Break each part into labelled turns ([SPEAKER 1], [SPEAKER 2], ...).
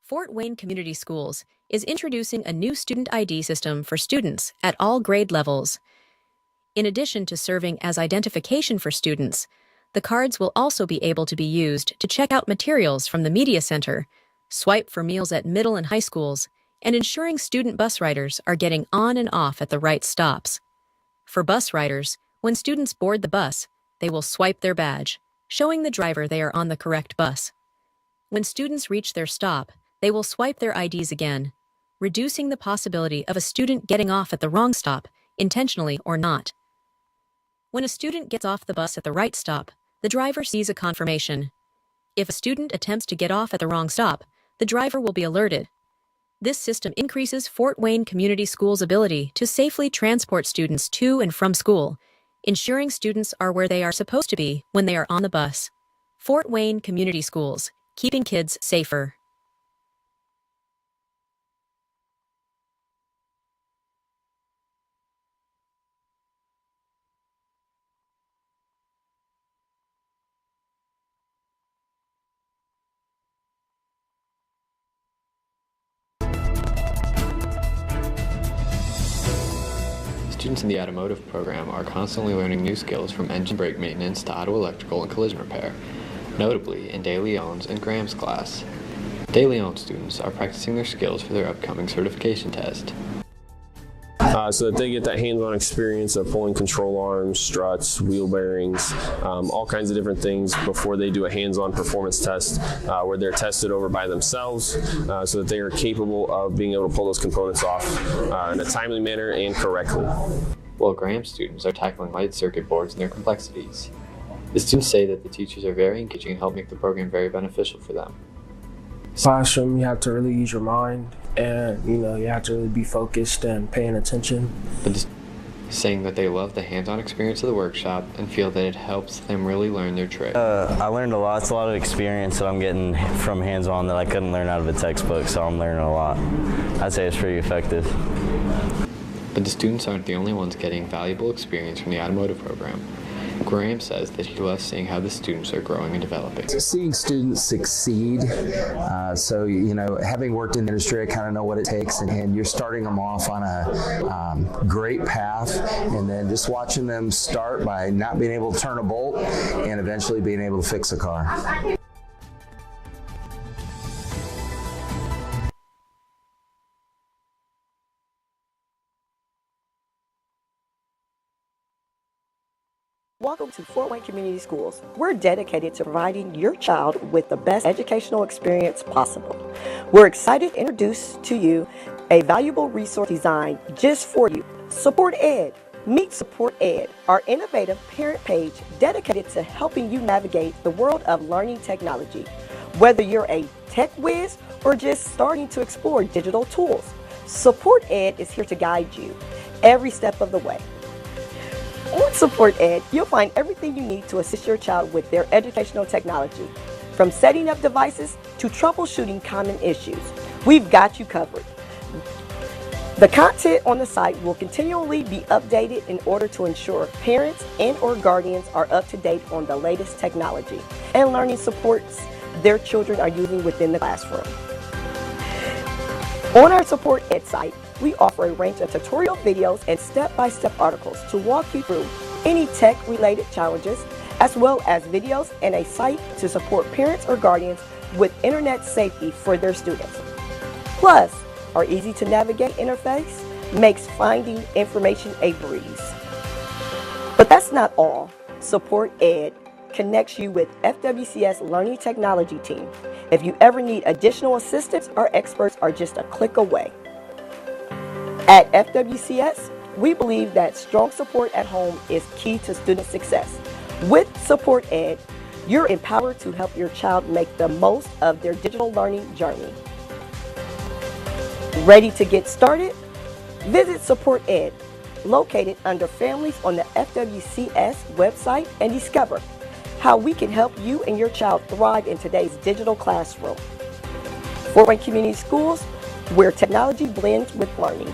[SPEAKER 1] Fort Wayne Community Schools is introducing a new student ID system for students at all grade levels. In addition to serving as identification for students, the cards will also be able to be used to check out materials from the media center, swipe for meals at middle and high schools, and ensuring student bus riders are getting on and off at the right stops. For bus riders, when students board the bus, they will swipe their badge, showing the driver they are on the correct bus. When students reach their stop, they will swipe their IDs again, reducing the possibility of a student getting off at the wrong stop, intentionally or not. When a student gets off the bus at the right stop, the driver sees a confirmation. If a student attempts to get off at the wrong stop, the driver will be alerted. This system increases Fort Wayne Community Schools' ability to safely transport students to and from school, ensuring students are where they are supposed to be when they are on the bus. Fort Wayne Community Schools, keeping kids safer.
[SPEAKER 2] Students in the automotive program are constantly learning new skills from engine brake maintenance to auto electrical and collision repair, notably in De Leon's and Graham's class. De Leon students are practicing their skills for their upcoming certification test.
[SPEAKER 3] So that they get that hands-on experience of pulling control arms, struts, wheel bearings, all kinds of different things before they do a hands-on performance test where they're tested over by themselves so that they are capable of being able to pull those components off in a timely manner and correctly.
[SPEAKER 2] While Graham students are tackling light circuit boards and their complexities. The students say that the teachers are very engaging and help make the program very beneficial for them.
[SPEAKER 4] Classroom, you have to really use your mind, and you have to really be focused and paying attention.
[SPEAKER 2] But saying that they love the hands-on experience of the workshop and feel that it helps them really learn their trade.
[SPEAKER 5] I learned a lot. It's a lot of experience that I'm getting from hands-on that I couldn't learn out of a textbook, so I'm learning a lot. I'd say it's pretty effective.
[SPEAKER 2] But the students aren't the only ones getting valuable experience from the automotive program. Graham says that he loves seeing how the students are growing and developing.
[SPEAKER 6] Seeing students succeed, so having worked in the industry, I kind of know what it takes, and you're starting them off on a great path, and then just watching them start by not being able to turn a bolt and eventually being able to fix a car.
[SPEAKER 7] Welcome to Fort Wayne Community Schools. We're dedicated to providing your child with the best educational experience possible. We're excited to introduce to you a valuable resource designed just for you. Support Ed. Meet Support Ed, our innovative parent page dedicated to helping you navigate the world of learning technology. Whether you're a tech whiz or just starting to explore digital tools, Support Ed is here to guide you every step of the way. On Support Ed, you'll find everything you need to assist your child with their educational technology. From setting up devices to troubleshooting common issues, we've got you covered. The content on the site will continually be updated in order to ensure parents and/or guardians are up to date on the latest technology and learning supports their children are using within the classroom. On our Support Ed site, we offer a range of tutorial videos and step-by-step articles to walk you through any tech-related challenges, as well as videos and a site to support parents or guardians with internet safety for their students. Plus, our easy-to-navigate interface makes finding information a breeze. But that's not all. Support Ed connects you with FWCS Learning Technology Team. If you ever need additional assistance, our experts are just a click away. At FWCS, we believe that strong support at home is key to student success. With Support Ed, you're empowered to help your child make the most of their digital learning journey. Ready to get started? Visit Support Ed, located under Families on the FWCS website, and discover how we can help you and your child thrive in today's digital classroom. Fort Wayne Community Schools, where technology blends with learning.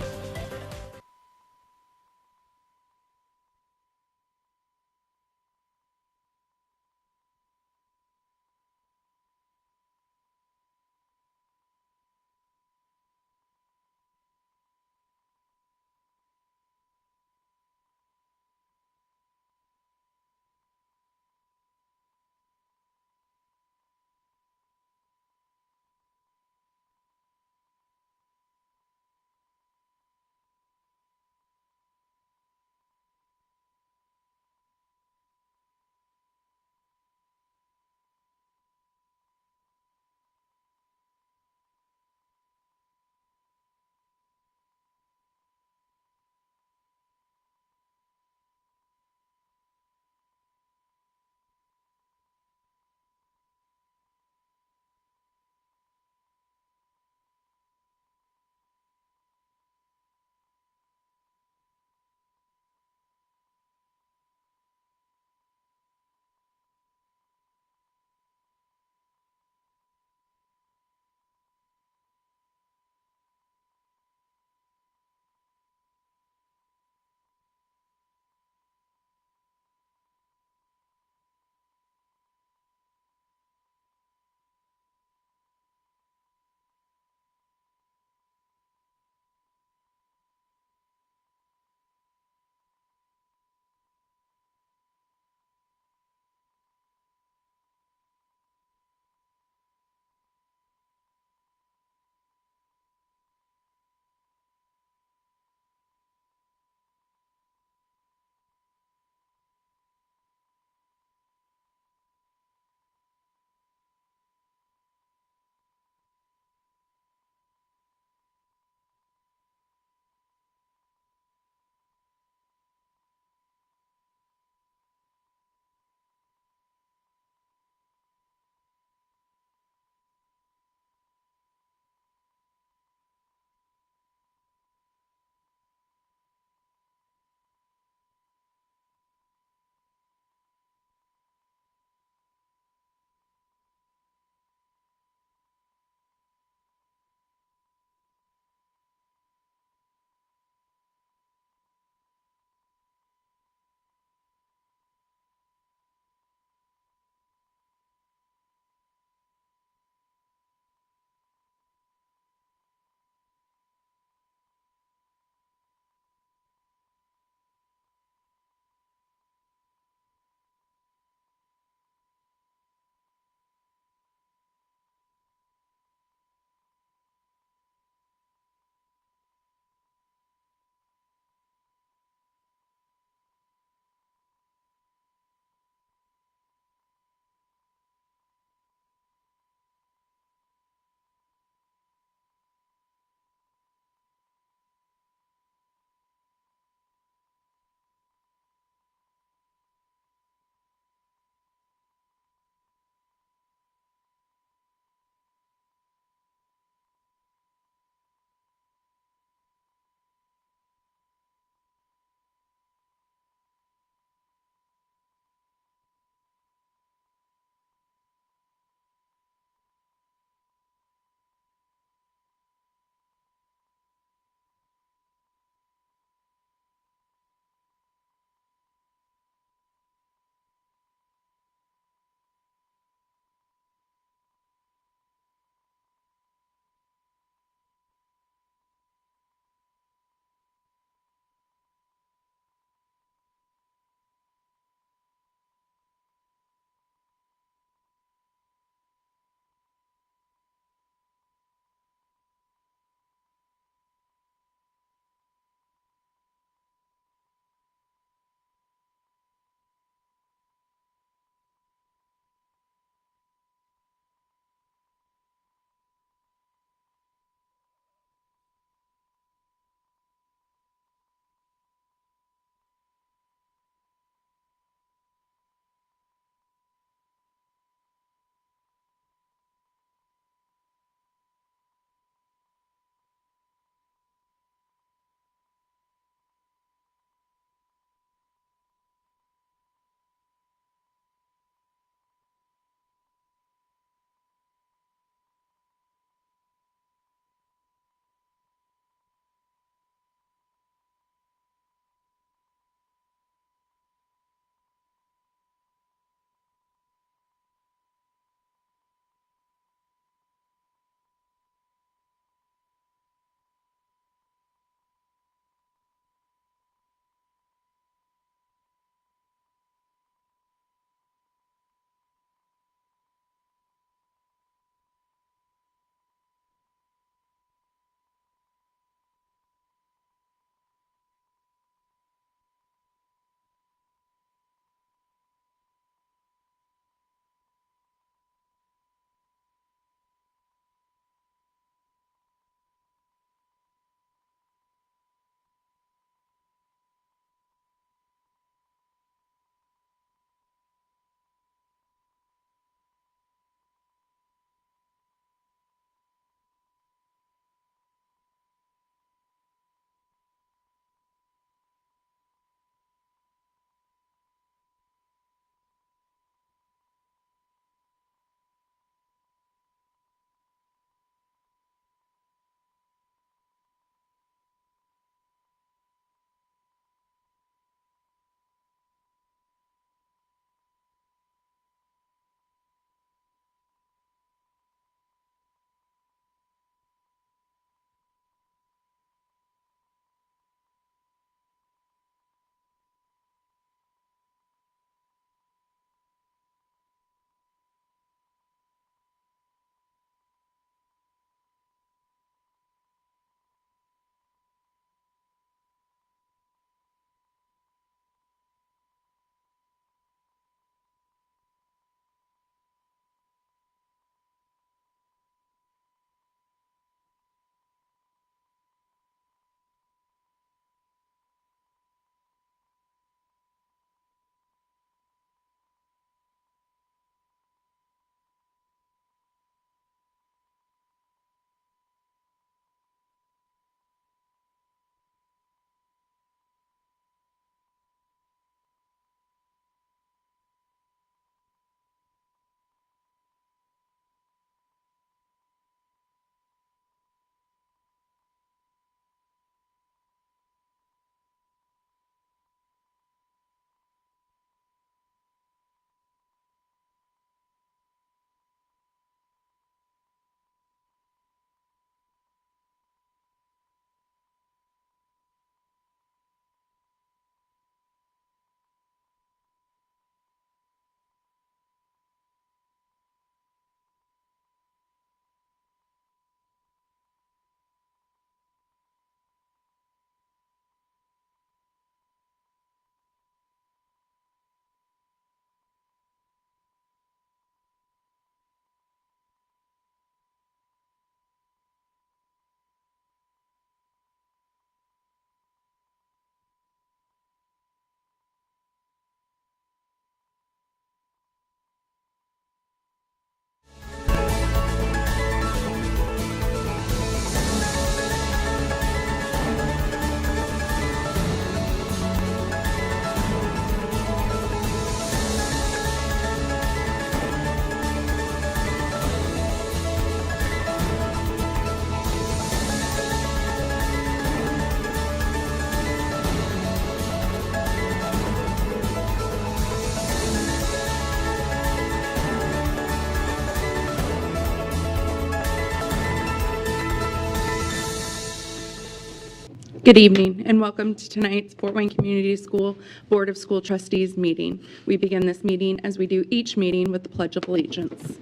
[SPEAKER 8] Good evening and welcome to tonight's Fort Wayne Community School Board of School Trustees meeting. We begin this meeting as we do each meeting with the Pledge of Allegiance.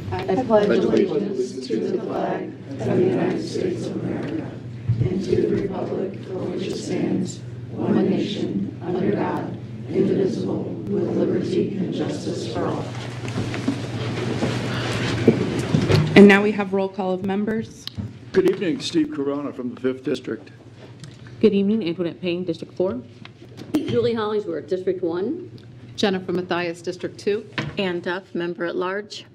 [SPEAKER 8] I pledge allegiance to the flag of the United States of America and to the republic for which it stands, one nation, under God, indivisible, with liberty and justice for all. And now we have roll call of members.
[SPEAKER 9] Good evening, Steve Corona from the 5th District.
[SPEAKER 10] Good evening, Antoinette Payne, District 4.
[SPEAKER 11] Julie Hollingsworth, District 1.
[SPEAKER 10] Jennifer Mathias, District 2.
[SPEAKER 11] Ann Duff, Member at Large.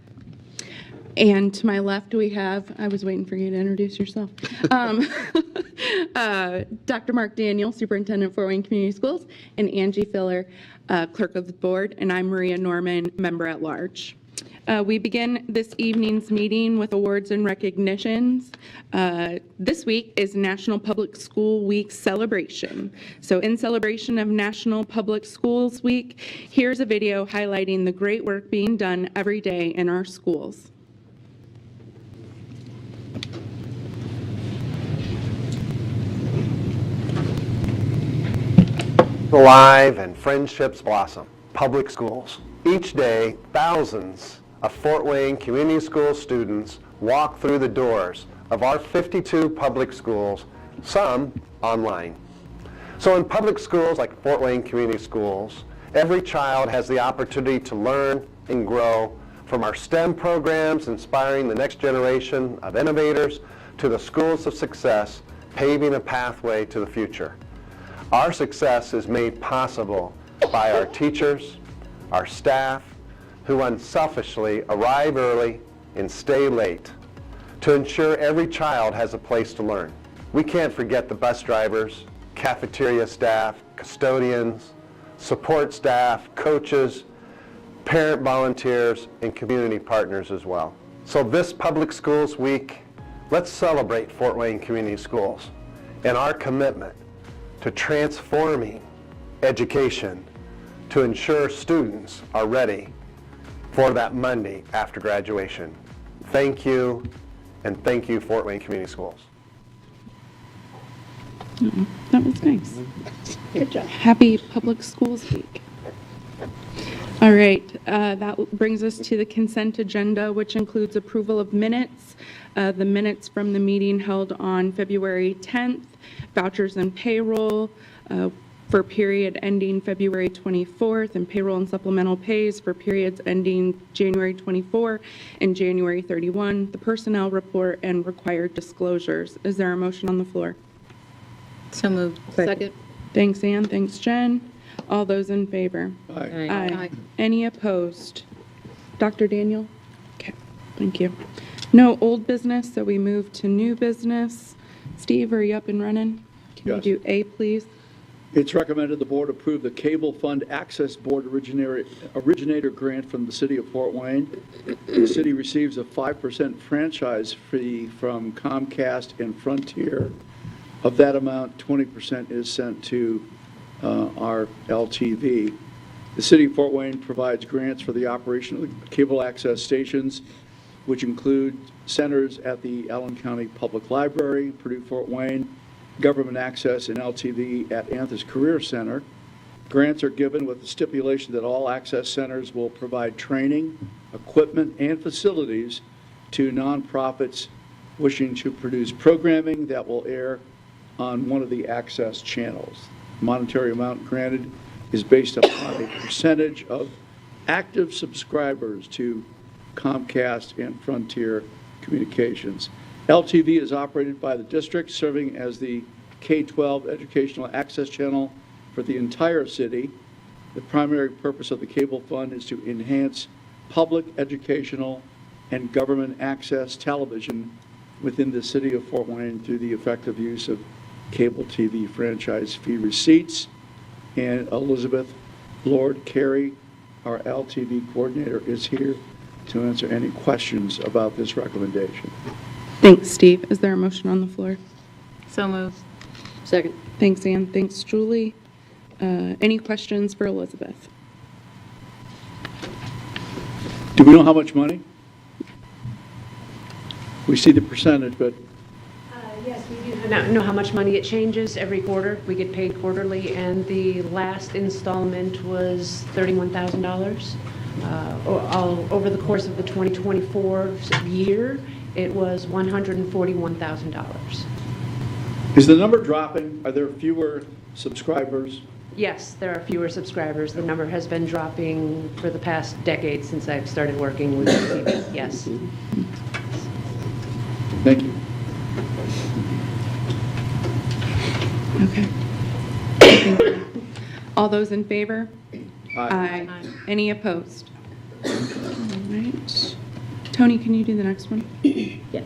[SPEAKER 8] And to my left, we have, I was waiting for you to introduce yourself, Dr. Mark Daniel, Superintendent, Fort Wayne Community Schools, and Angie Filler, Clerk of the Board, and I'm Maria Norman, Member at Large. We begin this evening's meeting with awards and recognitions. This week is National Public School Week celebration. So in celebration of National Public Schools Week, here's a video highlighting the great work being done every day in our schools.
[SPEAKER 12] Alive and friendships blossom. Public schools. Each day, thousands of Fort Wayne Community School students walk through the doors of our 52 public schools, some online. So in public schools like Fort Wayne Community Schools, every child has the opportunity to learn and grow, from our STEM programs inspiring the next generation of innovators to the schools of success, paving a pathway to the future. Our success is made possible by our teachers, our staff, who unselfishly arrive early and stay late to ensure every child has a place to learn. We can't forget the bus drivers, cafeteria staff, custodians, support staff, coaches, parent volunteers, and community partners as well. So this Public Schools Week, let's celebrate Fort Wayne Community Schools and our commitment to transforming education to ensure students are ready for that Monday after graduation. Thank you, and thank you, Fort Wayne Community Schools.
[SPEAKER 8] That was nice. Good job. Happy Public Schools Week. All right, that brings us to the consent agenda, which includes approval of minutes, the minutes from the meeting held on February 10th, vouchers and payroll, for period ending February 24th, and payroll and supplemental pays for periods ending January 24 and January 31, the personnel report, and required disclosures. Is there a motion on the floor?
[SPEAKER 11] So moved.
[SPEAKER 10] Second.
[SPEAKER 8] Thanks, Ann. Thanks, Jen. All those in favor?
[SPEAKER 9] Aye.
[SPEAKER 8] Aye. Any opposed? Dr. Daniel? Okay, thank you. No old business, so we move to new business. Steve, are you up and running? Can
[SPEAKER 9] Yes.
[SPEAKER 8] you do A, please?
[SPEAKER 9] It's recommended the board approve the Cable Fund Access Board originator grant from the city of Fort Wayne. The city receives a 5% franchise fee from Comcast and Frontier. Of that amount, 20% is sent to our LTV. The city of Fort Wayne provides grants for the operation of the cable access stations, which include centers at the Allen County Public Library, Purdue Fort Wayne, Government Access and LTV at Anthus Career Center. Grants are given with the stipulation that all access centers will provide training, equipment, and facilities to nonprofits wishing to produce programming that will air on one of the access channels. The monetary amount granted is based upon a percentage of active subscribers to Comcast and Frontier Communications. LTV is operated by the district, serving as the K-12 educational access channel for the entire city. The primary purpose of the Cable Fund is to enhance public educational and government access television within the city of Fort Wayne through the effective use of cable TV franchise fee receipts. And Elizabeth Lord Carey, our LTV coordinator, is here to answer any questions about this recommendation.
[SPEAKER 8] Thanks, Steve. Is there a motion on the floor?
[SPEAKER 11] So moved. Second.
[SPEAKER 8] Thanks, Ann. Thanks, Julie. Any questions for Elizabeth?
[SPEAKER 9] Do we know how much money? We see the percentage, but
[SPEAKER 13] Yes, we do. not know how much money it changes every quarter. We get paid quarterly, and the last installment was $31,000. All over the course of the 2024 year, it was $141,000.
[SPEAKER 9] Is the number dropping? Are there fewer subscribers?
[SPEAKER 13] Yes, there are fewer subscribers. The number has been dropping for the past decade since I've started working with TV. Yes.
[SPEAKER 9] Thank you.
[SPEAKER 8] Okay. All those in favor?
[SPEAKER 9] Aye.
[SPEAKER 8] Any opposed? All right. Tony, can you do the next one?
[SPEAKER 10] Yes.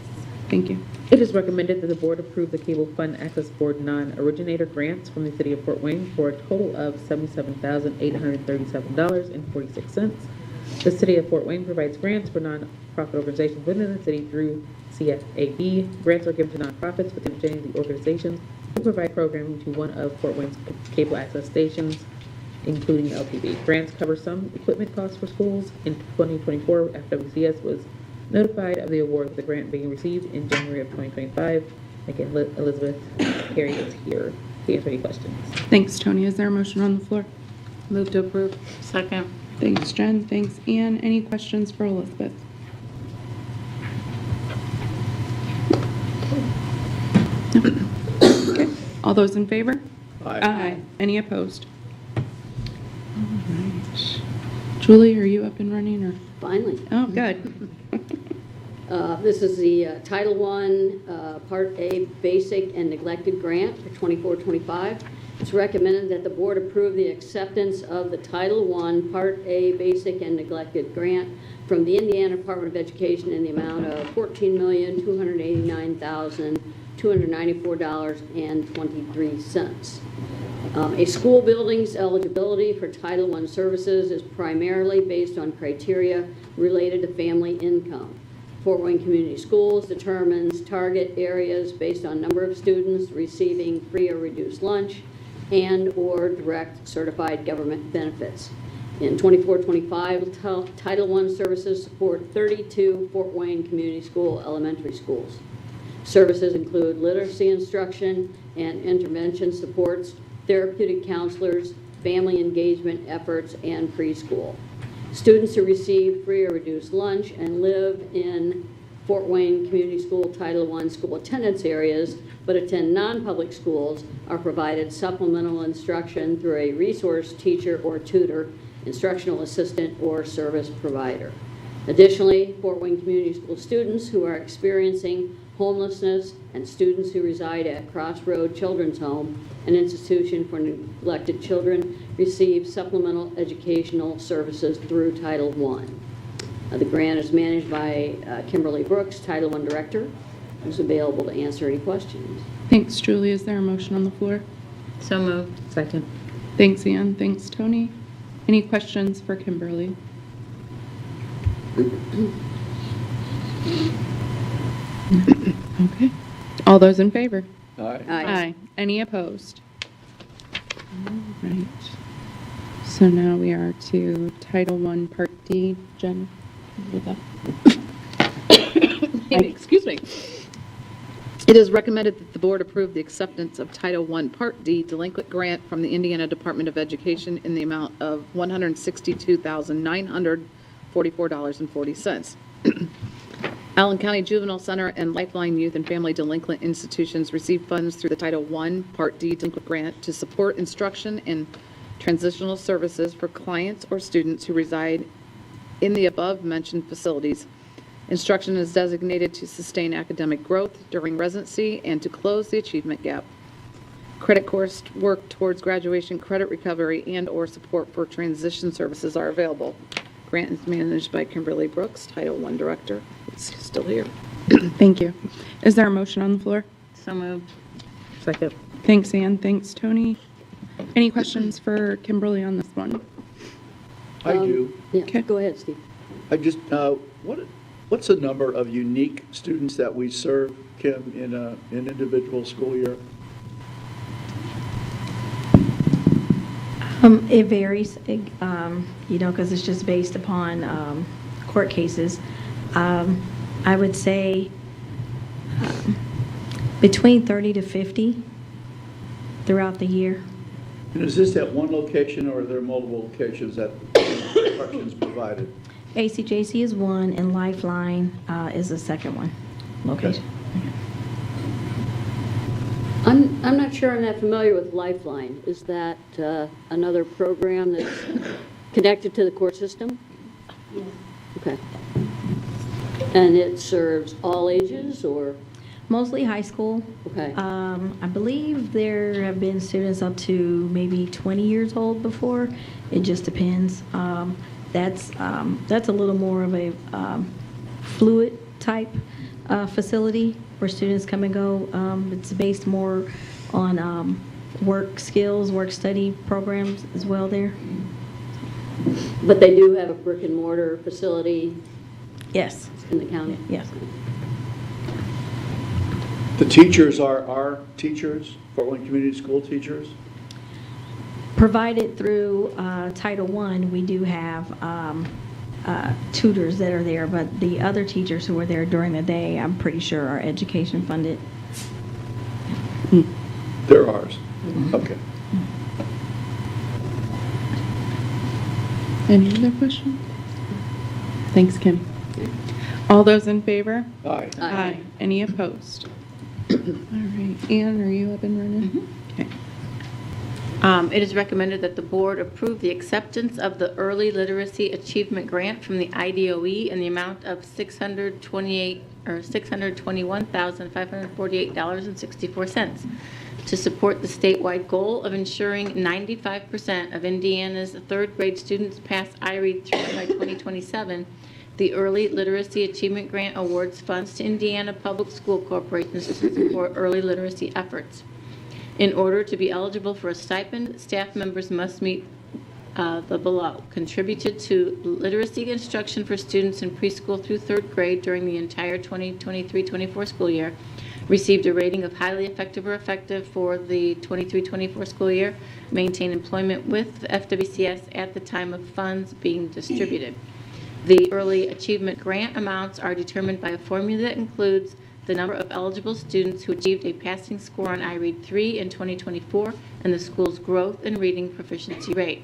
[SPEAKER 8] Thank you.
[SPEAKER 10] It is recommended that the board approve the Cable Fund Access Board non-originator grants from the City of Fort Wayne for a total of $77,837.46. The City of Fort Wayne provides grants for nonprofit organizations within the city through CFAB. Grants are given to nonprofits with the understanding the organizations will provide programming to one of Fort Wayne's cable access stations, including LTV. Grants cover some equipment costs for schools. In 2024, FWCS was notified of the award with the grant being received in January of 2025. Again, Elizabeth Carey is here to answer any questions.
[SPEAKER 8] Thanks, Tony. Is there a motion on the floor?
[SPEAKER 11] Move to approve. Second.
[SPEAKER 8] Thanks, Jen. Thanks, Ann. Any questions for Elizabeth? No. Okay. All those in favor?
[SPEAKER 9] Aye.
[SPEAKER 8] Any opposed? All right. Julie, are you up and running? Or?
[SPEAKER 11] Finally.
[SPEAKER 8] Oh, good.
[SPEAKER 11] This is the Title I Part A Basic and Neglected Grant for 24-25. It's recommended that the board approve the acceptance of the Title I Part A Basic and Neglected Grant from the Indiana Department of Education in the amount of $14,289,294.23. A school building's eligibility for Title I services is primarily based on criteria related to family income. Fort Wayne Community Schools determines target areas based on number of students receiving free or reduced lunch and or direct certified government benefits. In 24-25, Title I services support 32 Fort Wayne Community School elementary schools. Services include literacy instruction and intervention supports, therapeutic counselors, family engagement efforts, and preschool. Students who receive free or reduced lunch and live in Fort Wayne Community School Title I school attendance areas but attend non-public schools are provided supplemental instruction through a resource teacher or tutor, instructional assistant, or service provider. Additionally, Fort Wayne Community School students who are experiencing homelessness and students who reside at Crossroad Children's Home, an institution for neglected children, receive supplemental educational services through Title I. The grant is managed by Kimberly Brooks, Title I Director, who's available to answer any questions.
[SPEAKER 8] Thanks, Julie. Is there a motion on the floor?
[SPEAKER 11] So moved.
[SPEAKER 10] Second.
[SPEAKER 8] Thanks, Ann. Thanks, Tony. Any questions for Kimberly? Okay. All those in favor?
[SPEAKER 9] Aye.
[SPEAKER 8] Aye. Any opposed? All right. So now we are to Title I Part D. Jen, with that.
[SPEAKER 10] Excuse me. It is recommended that the board approve the acceptance of Title I Part D delinquent grant from the Indiana Department of Education in the amount of $162,944.40. Allen County Juvenile Center and Lifeline Youth and Family Delinquent Institutions receive funds through the Title I Part D delinquent grant to support instruction and transitional services for clients or students who reside in the above-mentioned facilities. Instruction is designated to sustain academic growth during residency and to close the achievement gap. Credit course work towards graduation credit recovery and or support for transition services are available. Grant is managed by Kimberly Brooks, Title I Director. It's still here.
[SPEAKER 8] Thank you. Is there a motion on the floor?
[SPEAKER 11] So moved.
[SPEAKER 10] Second.
[SPEAKER 8] Thanks, Ann. Thanks, Tony. Any questions for Kimberly on this one?
[SPEAKER 9] I do.
[SPEAKER 11] Yeah,
[SPEAKER 8] Okay.
[SPEAKER 11] go ahead, Steve.
[SPEAKER 9] I just, what's the number of unique students that we serve, Kim, in an individual school year?
[SPEAKER 14] It varies, because it's just based upon court cases. I would say Between 30 to 50 throughout the year.
[SPEAKER 9] And is this at one location, or are there multiple locations that instruction is provided?
[SPEAKER 14] ACJC is one, and Lifeline is the second one location.
[SPEAKER 11] I'm not sure I'm that familiar with Lifeline. Is that another program that's connected to the court system? Yes. Okay. And it serves all ages, or?
[SPEAKER 14] Mostly high school.
[SPEAKER 11] Okay.
[SPEAKER 14] I believe there have been students up to maybe 20 years old before. It just depends. That's a little more of a fluid type facility where students come and go. It's based more on work skills, work study programs as well there.
[SPEAKER 11] But they do have a brick and mortar facility?
[SPEAKER 14] Yes.
[SPEAKER 11] In the county?
[SPEAKER 14] Yes.
[SPEAKER 9] The teachers are our teachers, Fort Wayne Community School teachers?
[SPEAKER 14] Provided through Title I, we do have tutors that are there, but the other teachers who are there during the day, I'm pretty sure are education funded.
[SPEAKER 9] They're ours. Okay.
[SPEAKER 8] Any other questions? Thanks, Kim. All those in favor?
[SPEAKER 9] Aye.
[SPEAKER 8] Aye. Any opposed? All right. Ann, are you up and running? Okay.
[SPEAKER 15] It is recommended that the board approve the acceptance of the Early Literacy Achievement Grant from the IDOE in the amount of $621,548.64 to support the statewide goal of ensuring 95% of Indiana's third grade students pass IREAD 3 by 2027. The Early Literacy Achievement Grant awards funds to Indiana Public School Corporations to support early literacy efforts. In order to be eligible for a stipend, staff members must meet the below. Contributed to literacy instruction for students in preschool through third grade during the entire 2023-24 school year. Received a rating of highly effective or effective for the 23-24 school year. Maintain employment with FWCS at the time of funds being distributed. The Early Achievement Grant amounts are determined by a formula that includes the number of eligible students who achieved a passing score on IREAD 3 in 2024 and the school's growth in reading proficiency rate.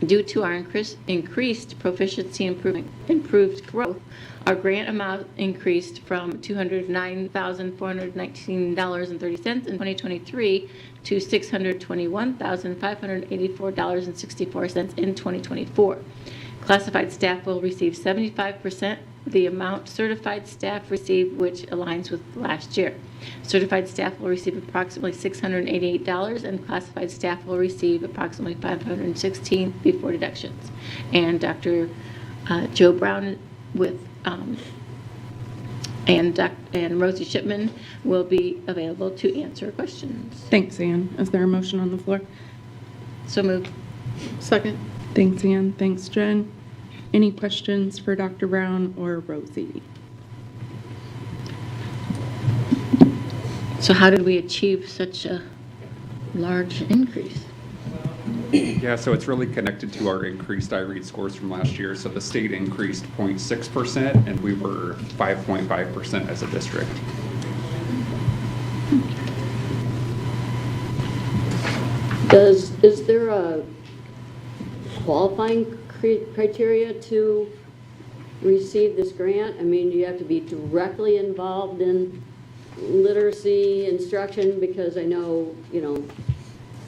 [SPEAKER 15] Due to our increased proficiency improved growth, our grant amount increased from $209,419.30 in 2023 to $621,584.64 in 2024. Classified staff will receive 75% the amount certified staff receive, which aligns with last year. Certified staff will receive approximately $688, and classified staff will receive approximately $516 before deductions. And Dr. Joe Brown and Rosie Shipman will be available to answer questions.
[SPEAKER 8] Thanks, Ann. Is there a motion on the floor?
[SPEAKER 15] So moved.
[SPEAKER 8] Second. Thanks, Ann. Thanks, Jen. Any questions for Dr. Brown or Rosie?
[SPEAKER 15] So how did we achieve such a large increase?
[SPEAKER 16] Yeah, so it's really connected to our increased IREAD scores from last year. So the state increased 0.6%, and we were 5.5% as a district.
[SPEAKER 11] Is there a qualifying criteria to receive this grant? I mean, do you have to be directly involved in literacy instruction? Because I know,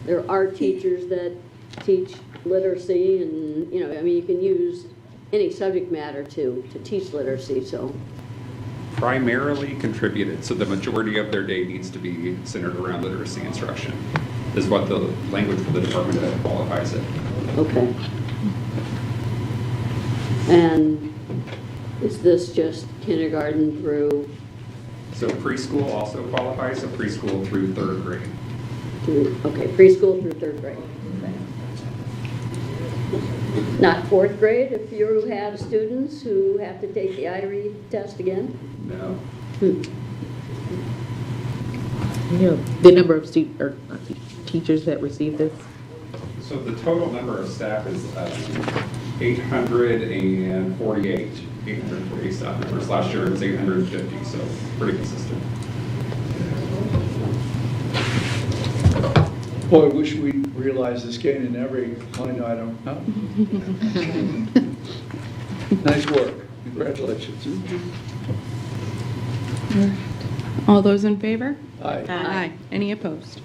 [SPEAKER 11] there are teachers that teach literacy, and, I mean, you can use any subject matter to teach literacy, so.
[SPEAKER 16] Primarily contributed, so the majority of their day needs to be centered around literacy instruction, is what the language for the department that qualifies it.
[SPEAKER 11] Okay. And is this just kindergarten through?
[SPEAKER 16] So preschool also qualifies, so preschool through third grade.
[SPEAKER 11] Okay, preschool through third grade. Okay. Not fourth grade if you have students who have to take the IREAD test again?
[SPEAKER 16] No.
[SPEAKER 17] The number of teachers that receive this?
[SPEAKER 16] So the total number of staff is 848 staff members. Last year it was 850, so pretty consistent.
[SPEAKER 9] Boy, I wish we realized this gain in every line item. Huh? Nice work. Congratulations.
[SPEAKER 8] All those in favor?
[SPEAKER 9] Aye.
[SPEAKER 8] Aye. Any opposed?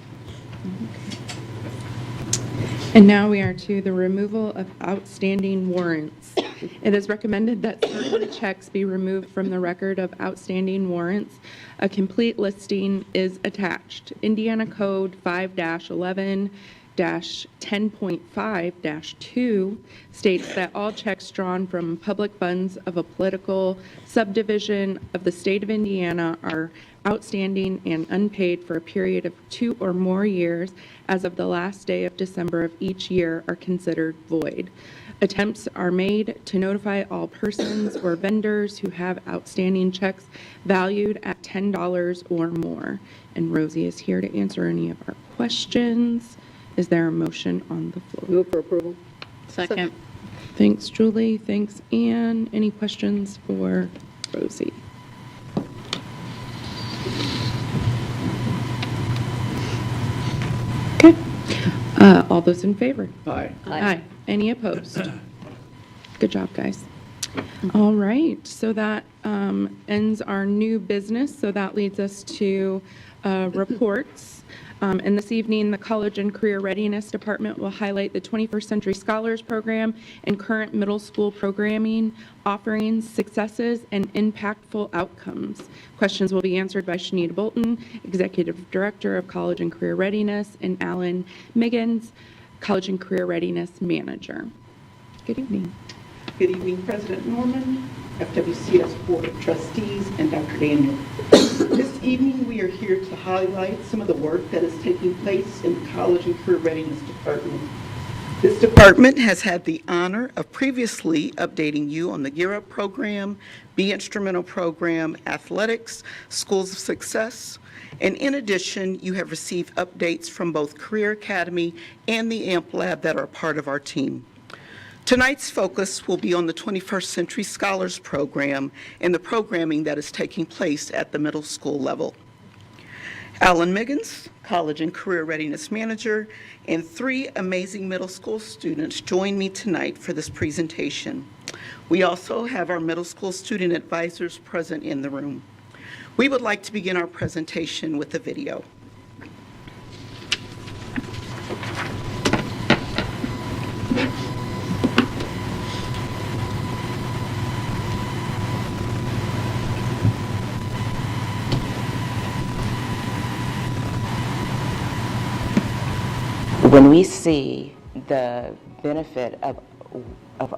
[SPEAKER 8] And now we are to the removal of outstanding warrants. It is recommended that certain checks be removed from the record of outstanding warrants. A complete listing is attached. Indiana Code 5-11-10.5-2 states that all checks drawn from public funds of a political subdivision of the state of Indiana are outstanding and unpaid for a period of 2 or more years as of the last day of December of each year are considered void. Attempts are made to notify all persons or vendors who have outstanding checks valued at $10 or more. And Rosie is here to answer any of our questions. Is there a motion on the floor?
[SPEAKER 10] Move for approval.
[SPEAKER 15] Second.
[SPEAKER 8] Thanks, Julie. Thanks, Ann. Any questions for Rosie? Okay. All those in favor?
[SPEAKER 9] Aye.
[SPEAKER 8] Aye. Any opposed? Good job, guys. All right, so that ends our new business. So that leads us to reports. And this evening, the College and Career Readiness Department will highlight the 21st Century Scholars Program and current middle school programming, offerings, successes, and impactful outcomes. Questions will be answered by Shanita Bolton, Executive Director of College and Career Readiness, and Alan Miggins, College and Career Readiness Manager. Good evening.
[SPEAKER 18] Good evening, President Norman, FWCS Board of Trustees, and Dr. Daniel. This evening, we are here to highlight some of the work that is taking place in the College and Career Readiness Department. This department has had the honor of previously updating you on the Gear Up program, Be Instrumental program, athletics, Schools of Success, and in addition, you have received updates from both Career Academy and the AMP Lab that are a part of our team. Tonight's focus will be on the 21st Century Scholars Program and the programming that is taking place at the middle school level. Alan Miggins, College and Career Readiness Manager, and 3 amazing middle school students join me tonight for this presentation. We also have our middle school student advisors present in the room. We would like to begin our presentation with a video.
[SPEAKER 19] When we see the benefit of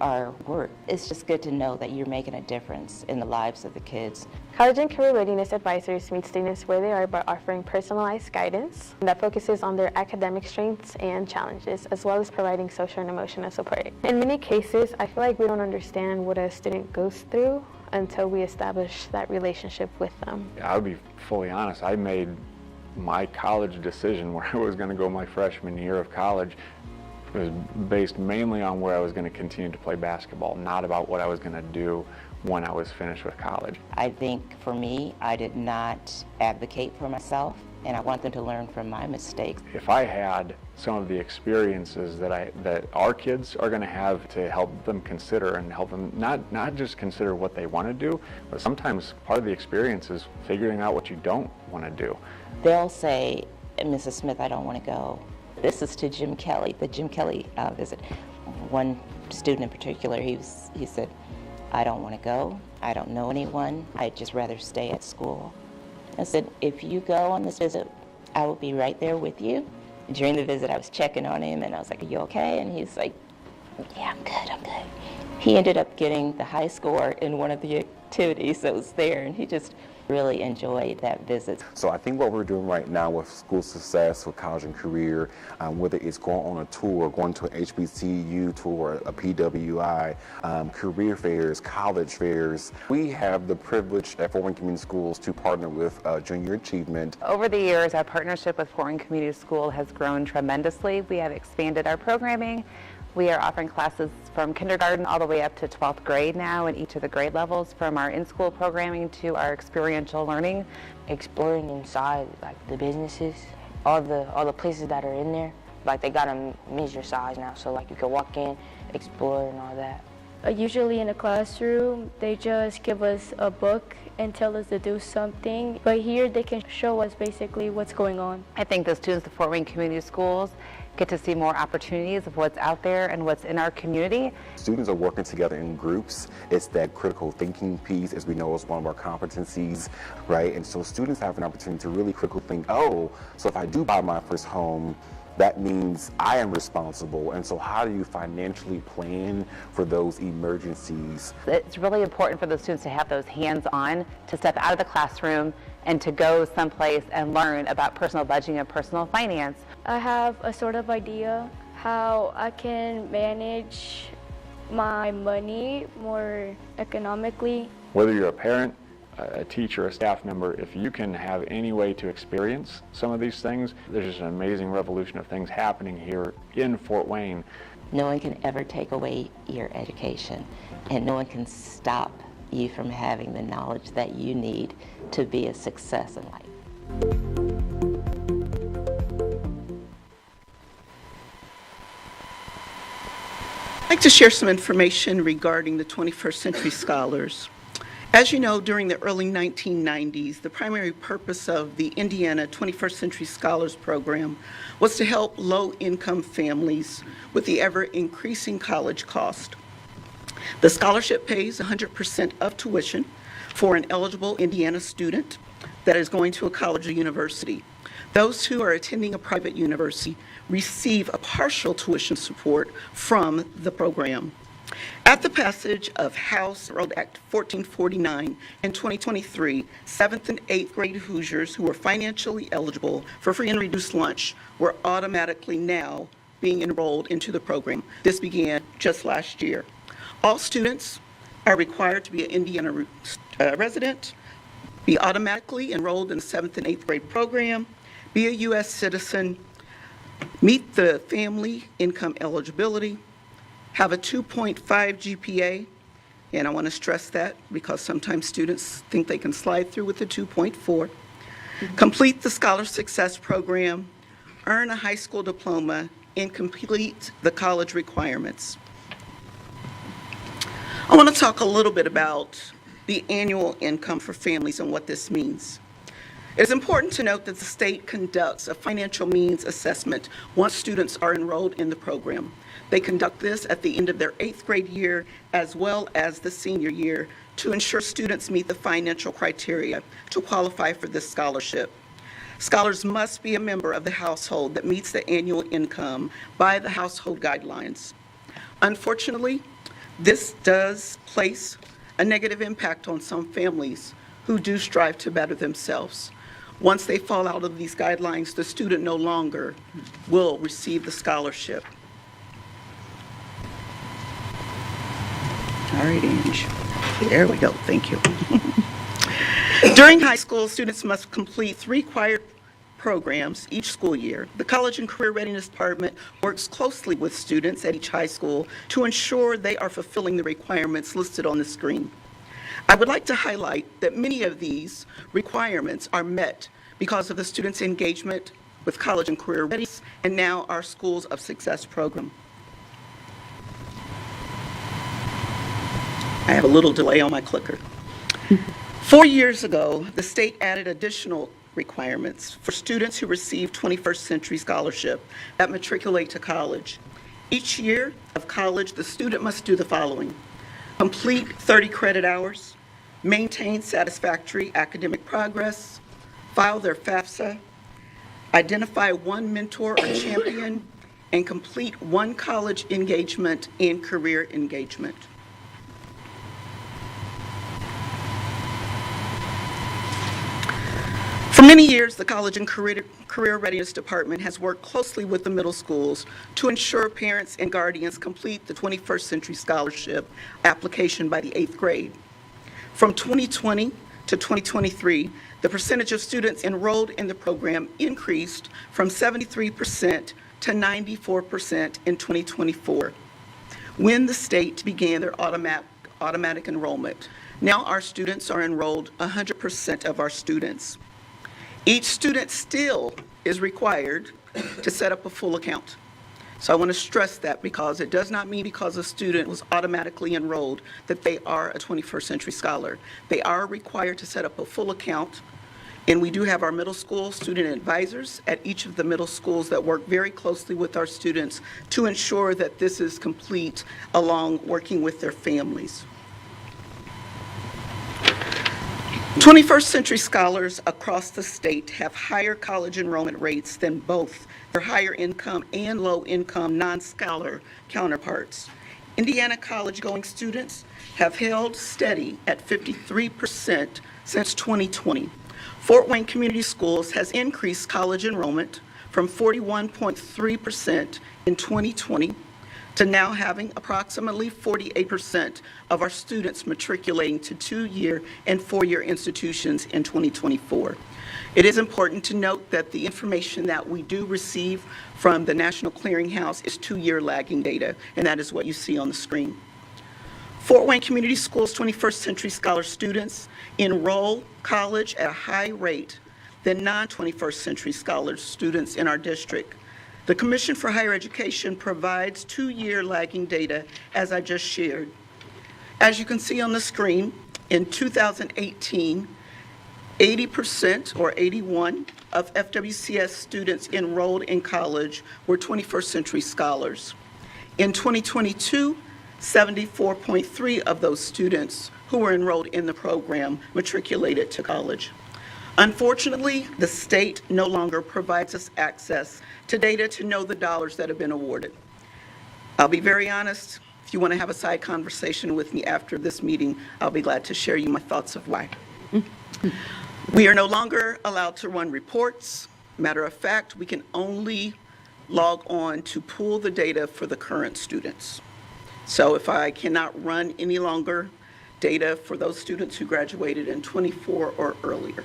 [SPEAKER 19] our work, it's just good to know that you're making a difference in the lives of the kids.
[SPEAKER 20] College and Career Readiness Advisors meet students where they are by offering personalized guidance that focuses on their academic strengths and challenges, as well as providing social and emotional support. In many cases, I feel like we don't understand what a student goes through until we establish that relationship with them.
[SPEAKER 21] I'll be fully honest, I made my college decision where I was going to go my freshman year of college. It was based mainly on where I was going to continue to play basketball, not about what I was going to do when I was finished with college.
[SPEAKER 19] I think for me, I did not advocate for myself, and I want them to learn from my mistakes.
[SPEAKER 21] If I had some of the experiences that our kids are going to have to help them consider and help them not just consider what they want to do, but sometimes part of the experience is figuring out what you don't want to do.
[SPEAKER 19] They'll say, Mrs. Smith, I don't want to go. This is to Jim Kelly, the Jim Kelly visit. One student in particular, he said, I don't want to go. I don't know anyone. I'd just rather stay at school. I said, if you go on this visit, I will be right there with you. During the visit, I was checking on him, and I was like, are you okay? And he's like, yeah, I'm good, I'm good. He ended up getting the high score in one of the activities that was there, and he just really enjoyed that visit.
[SPEAKER 22] So I think what we're doing right now with School Success, with College and Career, whether it's going on a tour, going to an HBCU tour, a PWI, career fairs, college fairs, we have the privilege at Fort Wayne Community Schools to partner with Junior Achievement.
[SPEAKER 23] Over the years, our partnership with Fort Wayne Community School has grown tremendously. We have expanded our programming. We are offering classes from kindergarten all the way up to 12th grade now in each of the grade levels, from our in-school programming to our experiential learning.
[SPEAKER 24] Exploring inside like the businesses
[SPEAKER 1] all the places that are in there, like they gotta measure size now, so like you can walk in, explore and all that.
[SPEAKER 3] Usually in a classroom, they just give us a book and tell us to do something, but here they can show us basically what's going on.
[SPEAKER 23] I think the students of Fort Wayne Community Schools get to see more opportunities of what's out there and what's in our community.
[SPEAKER 22] Students are working together in groups. It's that critical thinking piece, as we know, is one of our competencies, right? And so students have an opportunity to really critically think, oh, so if I do buy my first home, that means I am responsible. And so how do you financially plan for those emergencies?
[SPEAKER 23] It's really important for the students to have those hands-on, to step out of the classroom and to go someplace and learn about personal budgeting and personal finance.
[SPEAKER 3] I have a sort of idea how I can manage my money more economically.
[SPEAKER 21] Whether you're a parent, a teacher, a staff member, if you can have any way to experience some of these things, there's just an amazing revolution of things happening here in Fort Wayne.
[SPEAKER 19] No one can ever take away your education, and no one can stop you from having the knowledge that you need to be a success in life.
[SPEAKER 18] I'd like to share some information regarding the 21st Century Scholars. As you know, during the early 1990s, the primary purpose of the Indiana 21st Century Scholars Program was to help low-income families with the ever-increasing college cost. The scholarship pays 100% of tuition for an eligible Indiana student that is going to a college or university. Those who are attending a private university receive a partial tuition support from the program. At the passage of House Road Act 1449 in 2023, 7th and 8th grade Hoosiers who were financially eligible for free and reduced lunch were automatically now being enrolled into the program. This began just last year. All students are required to be an Indiana resident, be automatically enrolled in the 7th and 8th grade program, be a U.S. citizen, meet the family income eligibility, have a 2.5 GPA, and I want to stress that because sometimes students think they can slide through with a 2.4, complete the Scholar Success Program, earn a high school diploma, and complete the college requirements. I want to talk a little bit about the annual income for families and what this means. It's important to note that the state conducts a financial means assessment once students are enrolled in the program. They conduct this at the end of their 8th grade year as well as the senior year to ensure students meet the financial criteria to qualify for this scholarship. Scholars must be a member of the household that meets the annual income by the household guidelines. Unfortunately, this does place a negative impact on some families who do strive to better themselves. Once they fall out of these guidelines, the student no longer will receive the scholarship. All right, Ange. There we go. Thank you. During high school, students must complete 3 required programs each school year. The College and Career Readiness Department works closely with students at each high school to ensure they are fulfilling the requirements listed on the screen. I would like to highlight that many of these requirements are met because of the students' engagement with College and Career Readiness and now our Schools of Success program. I have a little delay on my clicker. 4 years ago, the state added additional requirements for students who receive 21st Century Scholarship that matriculate to college. Each year of college, the student must do the following: complete 30 credit hours, maintain satisfactory academic progress, file their FAFSA, identify one mentor or champion, and complete 1 college engagement and career engagement. For many years, the College and Career Readiness Department has worked closely with the middle schools to ensure parents and guardians complete the 21st Century Scholarship application by the 8th grade. From 2020 to 2023, the percentage of students enrolled in the program increased from 73% to 94% in 2024, when the state began their automatic enrollment. Now our students are enrolled 100% of our students. Each student still is required to set up a full account. So I want to stress that, because it does not mean because a student was automatically enrolled that they are a 21st Century Scholar. They are required to set up a full account, and we do have our middle school student advisors at each of the middle schools that work very closely with our students to ensure that this is complete, along working with their families. 21st Century Scholars across the state have higher college enrollment rates than both their higher income and low income non-scholar counterparts. Indiana college-going students have held steady at 53% since 2020. Fort Wayne Community Schools has increased college enrollment from 41.3% in 2020 to now having approximately 48% of our students matriculating to 2-year and 4-year institutions in 2024. It is important to note that the information that we do receive from the National Clearinghouse is 2-year lagging data, and that is what you see on the screen. Fort Wayne Community Schools 21st Century Scholar students enroll college at a higher rate than non-21st Century Scholar students in our district. The Commission for Higher Education provides 2-year lagging data, as I just shared. As you can see on the screen, in 2018, 80% or 81 of FWCS students enrolled in college were 21st Century Scholars. In 2022, 74.3 of those students who were enrolled in the program matriculated to college. Unfortunately, the state no longer provides us access to data to know the dollars that have been awarded. I'll be very honest, if you want to have a side conversation with me after this meeting, I'll be glad to share you my thoughts of why. We are no longer allowed to run reports. Matter of fact, we can only log on to pull the data for the current students. So if I cannot run any longer data for those students who graduated in 24 or earlier.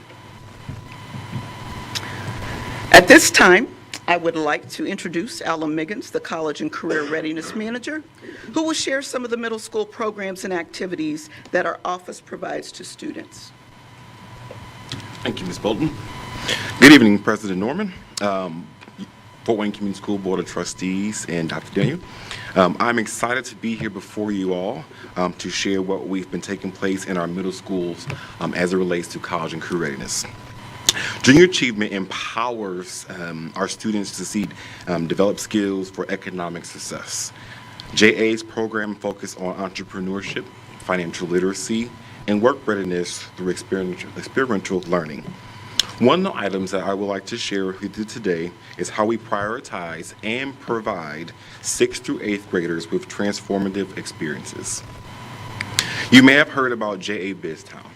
[SPEAKER 18] At this time, I would like to introduce Alan Miggins, the College and Career Readiness Manager, who will share some of the middle school programs and activities that our office provides to students.
[SPEAKER 2] Thank you, Ms. Bolton. Good evening, President Norman, Fort Wayne Community School Board of Trustees, and Dr. Daniel. I'm excited to be here before you all to share what we've been taking place in our middle schools as it relates to college and career readiness. Junior Achievement empowers our students to see develop skills for economic success. JA's program focus on entrepreneurship, financial literacy, and work readiness through experiential learning. One of the items that I would like to share with you today is how we prioritize and provide 6th through 8th graders with transformative experiences. You may have heard about JA BizTown,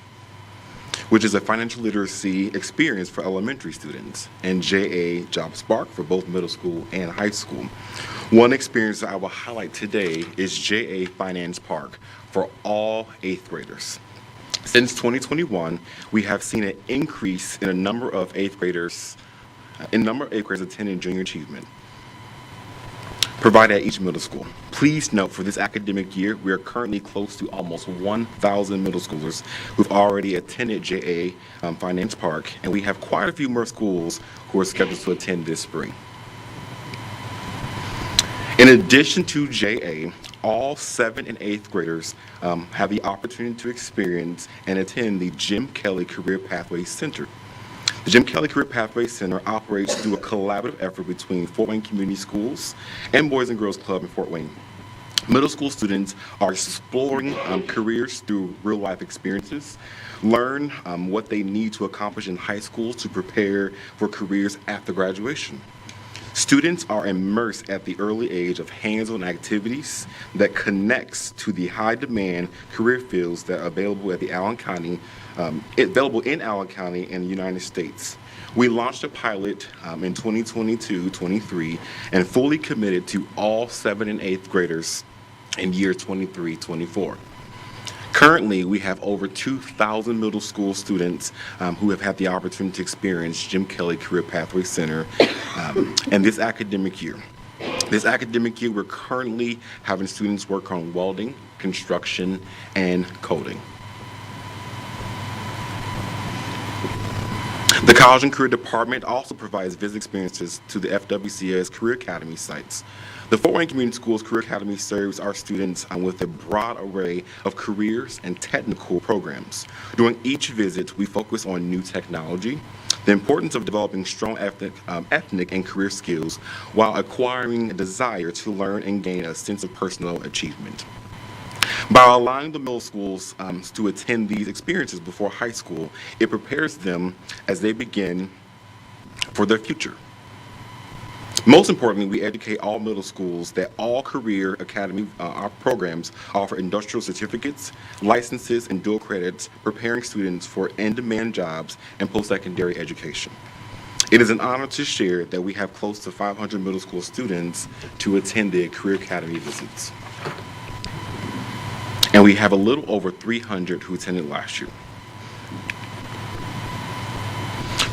[SPEAKER 2] which is a financial literacy experience for elementary students, and JA Job Spark for both middle school and high school. One experience that I will highlight today is JA Finance Park for all 8th graders. Since 2021, we have seen an increase in a number of 8th graders, attending Junior Achievement provided at each middle school. Please note, for this academic year, we are currently close to almost 1,000 middle schoolers who've already attended JA Finance Park, and we have quite a few more schools who are scheduled to attend this spring. In addition to JA, all 7th and 8th graders have the opportunity to experience and attend the Jim Kelly Career Pathway Center. The Jim Kelly Career Pathway Center operates through a collaborative effort between Fort Wayne Community Schools and Boys and Girls Club in Fort Wayne. Middle school students are exploring careers through real-life experiences, learn what they need to accomplish in high school to prepare for careers after graduation. Students are immersed at the early age of hands-on activities that connects to the high-demand career fields that are available at the Allen County, in Allen County and the United States. We launched a pilot in 2022-23 and fully committed to all 7th and 8th graders in year 23-24. Currently, we have over 2,000 middle school students who have had the opportunity to experience Jim Kelly Career Pathway Center and this academic year. This academic year, we're currently having students work on welding, construction, and coding. The College and Career Department also provides visit experiences to the FWCS Career Academy sites. The Fort Wayne Community Schools Career Academy serves our students with a broad array of careers and technical programs. During each visit, we focus on new technology, the importance of developing strong ethnic and career skills while acquiring a desire to learn and gain a sense of personal achievement. By allowing the middle schools to attend these experiences before high school, it prepares them as they begin for their future. Most importantly, we educate all middle schools that all career academy programs offer industrial certificates, licenses, and dual credits, preparing students for in-demand jobs and post-secondary education. It is an honor to share that we have close to 500 middle school students to attend the Career Academy visits. And we have a little over 300 who attended last year.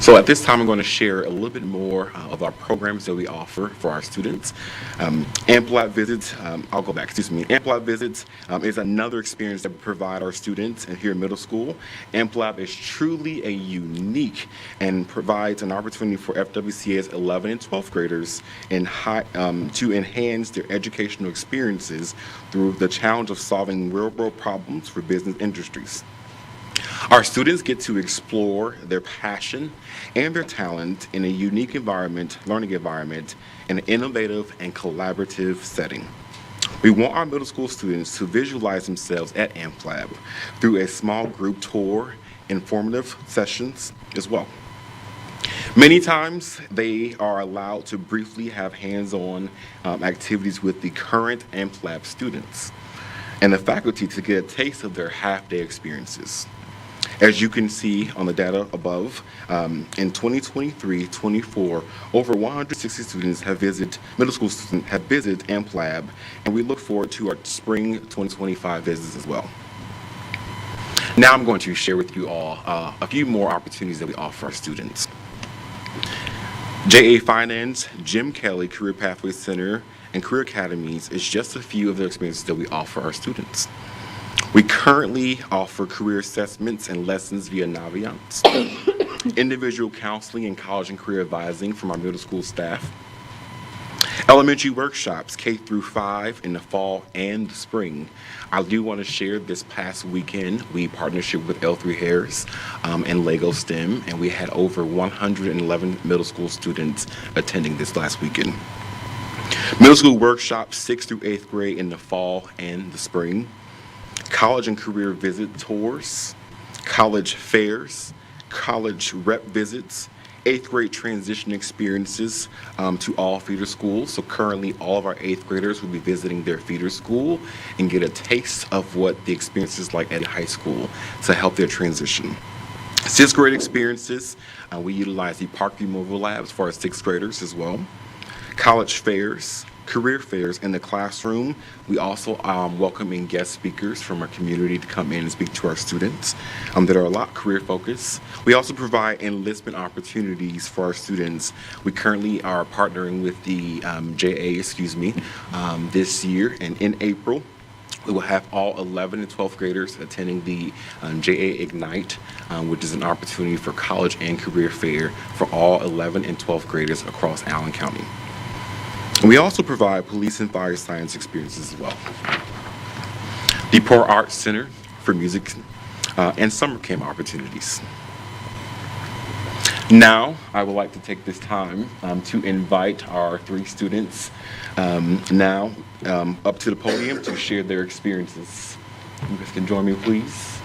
[SPEAKER 2] So at this time, I'm going to share a little bit more of our programs that we offer for our students. AMPLAB visits, AMPLAB visits is another experience that we provide our students here in middle school. AMPLAB is truly a unique and provides an opportunity for FWCS 11 and 12th graders to enhance their educational experiences through the challenge of solving real-world problems for business industries. Our students get to explore their passion and their talent in a unique learning environment, in an innovative and collaborative setting. We want our middle school students to visualize themselves at AMPLAB through a small group tour, informative sessions as well. Many times they are allowed to briefly have hands-on activities with the current AMPLAB students and the faculty to get a taste of their half-day experiences. As you can see on the data above, in 2023-24, over 160 students middle school students have visited AMPLAB, and we look forward to our spring 2025 visits as well. Now I'm going to share with you all a few more opportunities that we offer our students. JA Finance, Jim Kelly Career Pathway Center, and Career Academies is just a few of the experiences that we offer our students. We currently offer career assessments and lessons via Naviance, individual counseling and college and career advising from our middle school staff, elementary workshops K through 5 in the fall and the spring. I do want to share this past weekend, we partnership with L3 Harris and Lego STEM, and we had over 111 middle school students attending this last weekend. Middle school workshops 6th through 8th grade in the fall and the spring. College and career visit tours, college fairs, college rep visits, 8th grade transition experiences to all feeder schools. So currently all of our 8th graders will be visiting their feeder school and get a taste of what the experience is like at high school to help their transition. 6th grade experiences, we utilize the Parkview Mobile Labs for our 6th graders as well. College fairs, career fairs in the classroom. We also welcome in guest speakers from our community to come in and speak to our students that are a lot career focused. We also provide enlistment opportunities for our students. We currently are partnering with the JA, this year, and in April, we will have all 11 and 12th graders attending the JA Ignite, which is an opportunity for college and career fair for all 11 and 12th graders across Allen County. We also provide police and fire science experiences as well. The Poor Arts Center for music and summer camp opportunities. Now, I would like to take this time to invite our 3 students up to the podium to share their experiences. You guys can join me, please.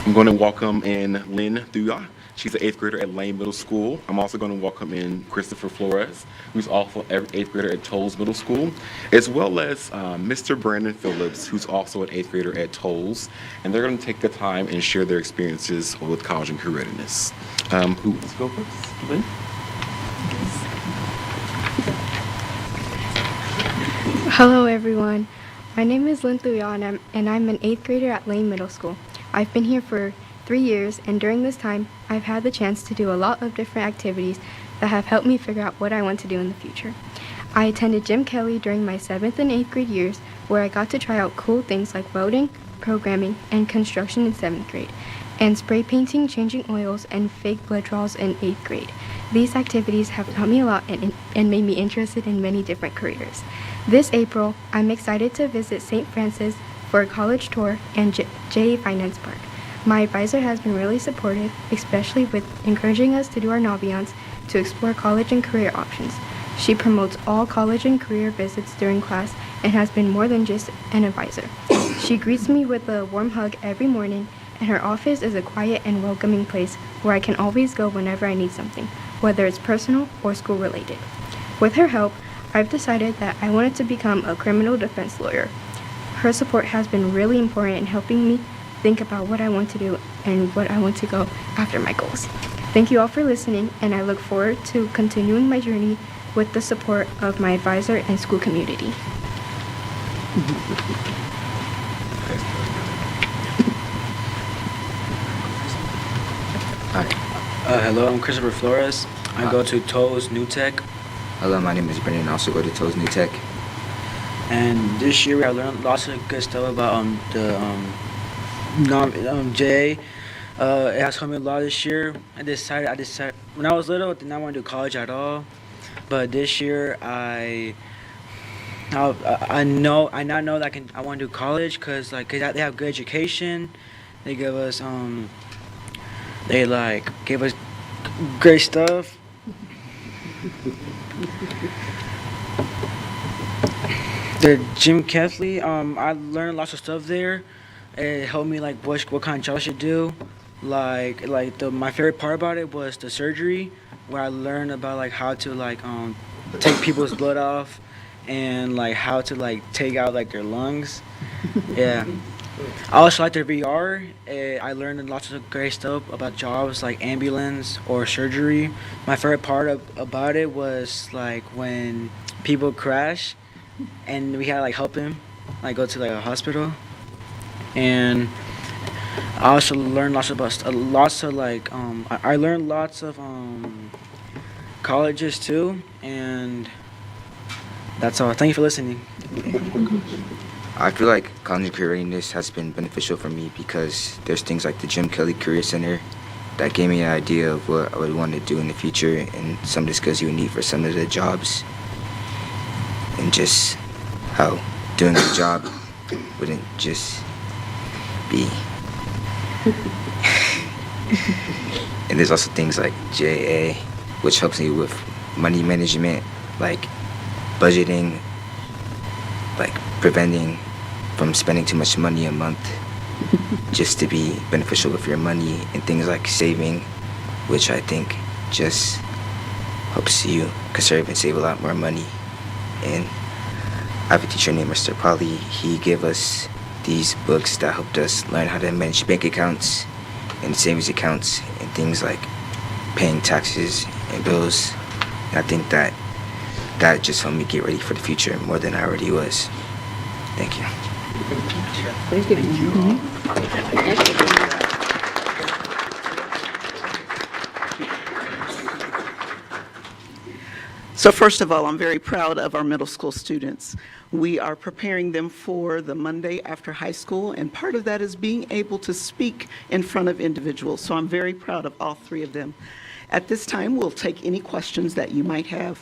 [SPEAKER 2] I'm going to welcome in Lynn Thuya. She's an 8th grader at Lane Middle School. I'm also going to welcome in Christopher Flores, who's also an 8th grader at Tolles Middle School, as well as Mr. Brandon Phillips, who's also an 8th grader at Tolles. And they're going to take the time and share their experiences with college and career readiness. Who wants to go first? Lynn?
[SPEAKER 4] Hello, everyone. My name is Lynn Thuya, and I'm an 8th grader at Lane Middle School. I've been here for 3 years, and during this time, I've had the chance to do a lot of different activities that have helped me figure out what I want to do in the future. I attended Jim Kelly during my 7th and 8th grade years, where I got to try out cool things like welding, programming, and construction in 7th grade. and spray painting, changing oils, and fake blood draws in 8th grade. These activities have taught me a lot and made me interested in many different careers. This April, I'm excited to visit St. Francis for a college tour and JA Finance Park. My advisor has been really supportive, especially with encouraging us to do our Naviance to explore college and career options. She promotes all college and career visits during class and has been more than just an advisor. She greets me with a warm hug every morning, and her office is a quiet and welcoming place where I can always go whenever I need something, whether it's personal or school related. With her help, I've decided that I wanted to become a criminal defense lawyer. Her support has been really important in helping me think about what I want to do and what I want to go after my goals. Thank you all for listening, and I look forward to continuing my journey with the support of my advisor and school community.
[SPEAKER 5] Hello, I'm Christopher Flores. I go to Toes New Tech.
[SPEAKER 6] Hello, my name is Brendan. I also go to Toes New Tech.
[SPEAKER 5] And this year I learned lots of good stuff about JA. It has helped me a lot this year. I decided when I was little, I did not want to do college at all. But this year I now know that I want to do college because they have good education. They give us gave us great stuff. The Jim Kelly, I learned lots of stuff there. It helped me what kind of job I should do. My favorite part about it was the surgery, where I learned about how to take people's blood off and how to take out their lungs. Yeah. I also like their VR. I learned lots of great stuff about jobs like ambulance or surgery. My favorite part about it was when people crash and we had to help them go to a hospital. And I also learned I learned lots of colleges too, and that's all. Thank you for listening.
[SPEAKER 6] I feel like college and career readiness has been beneficial for me because there's things like the Jim Kelly Career Center that gave me an idea of what I would want to do in the future and some of the skills you would need for some of the jobs, and just how doing a job wouldn't just be. And there's also things like JA, which helps me with money management, like budgeting, preventing from spending too much money a month, just to be beneficial with your money, and things like saving, which I think just helps you conserve and save a lot more money. And I have a teacher named Mr. Polly. He gave us these books that helped us learn how to manage bank accounts and savings accounts and things like paying taxes and bills. And I think that just helped me get ready for the future more than I already was. Thank you.
[SPEAKER 10] Thank you.
[SPEAKER 18] So first of all, I'm very proud of our middle school students. We are preparing them for the Monday after high school, and part of that is being able to speak in front of individuals. So I'm very proud of all three of them. At this time, we'll take any questions that you might have.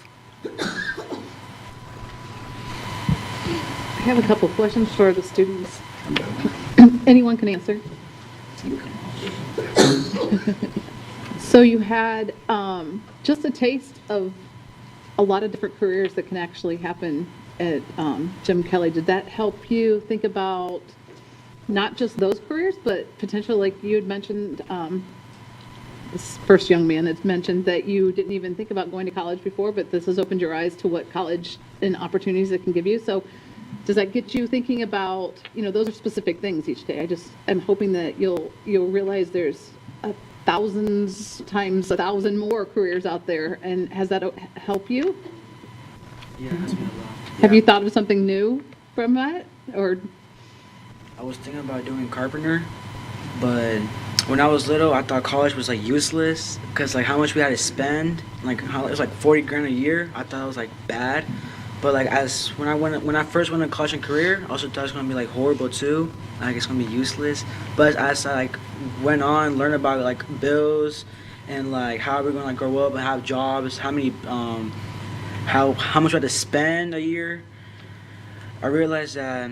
[SPEAKER 10] I have a couple of questions for the students. Anyone can answer. So you had just a taste of a lot of different careers that can actually happen at Jim Kelly. Did that help you think about not just those careers, but potentially, like you had mentioned, this first young man had mentioned that you didn't even think about going to college before, but this has opened your eyes to what college and opportunities it can give you. So does that get you thinking about, those are specific things each day. I'm hoping that you'll realize there's thousands times 1,000 more careers out there. And has that helped you?
[SPEAKER 5] Yeah, it has been a lot.
[SPEAKER 10] Have you thought of something new from that? Or
[SPEAKER 5] I was thinking about doing carpenter, but when I was little, I thought college was useless because how much we had to spend, it was 40 grand a year. I thought it was bad, But like when I first went to college and career, I also thought it's gonna be like horrible too. Like it's gonna be useless. But as I like went on, learned about like bills and like how we're gonna like grow up and have jobs, how many how much we had to spend a year. I realized that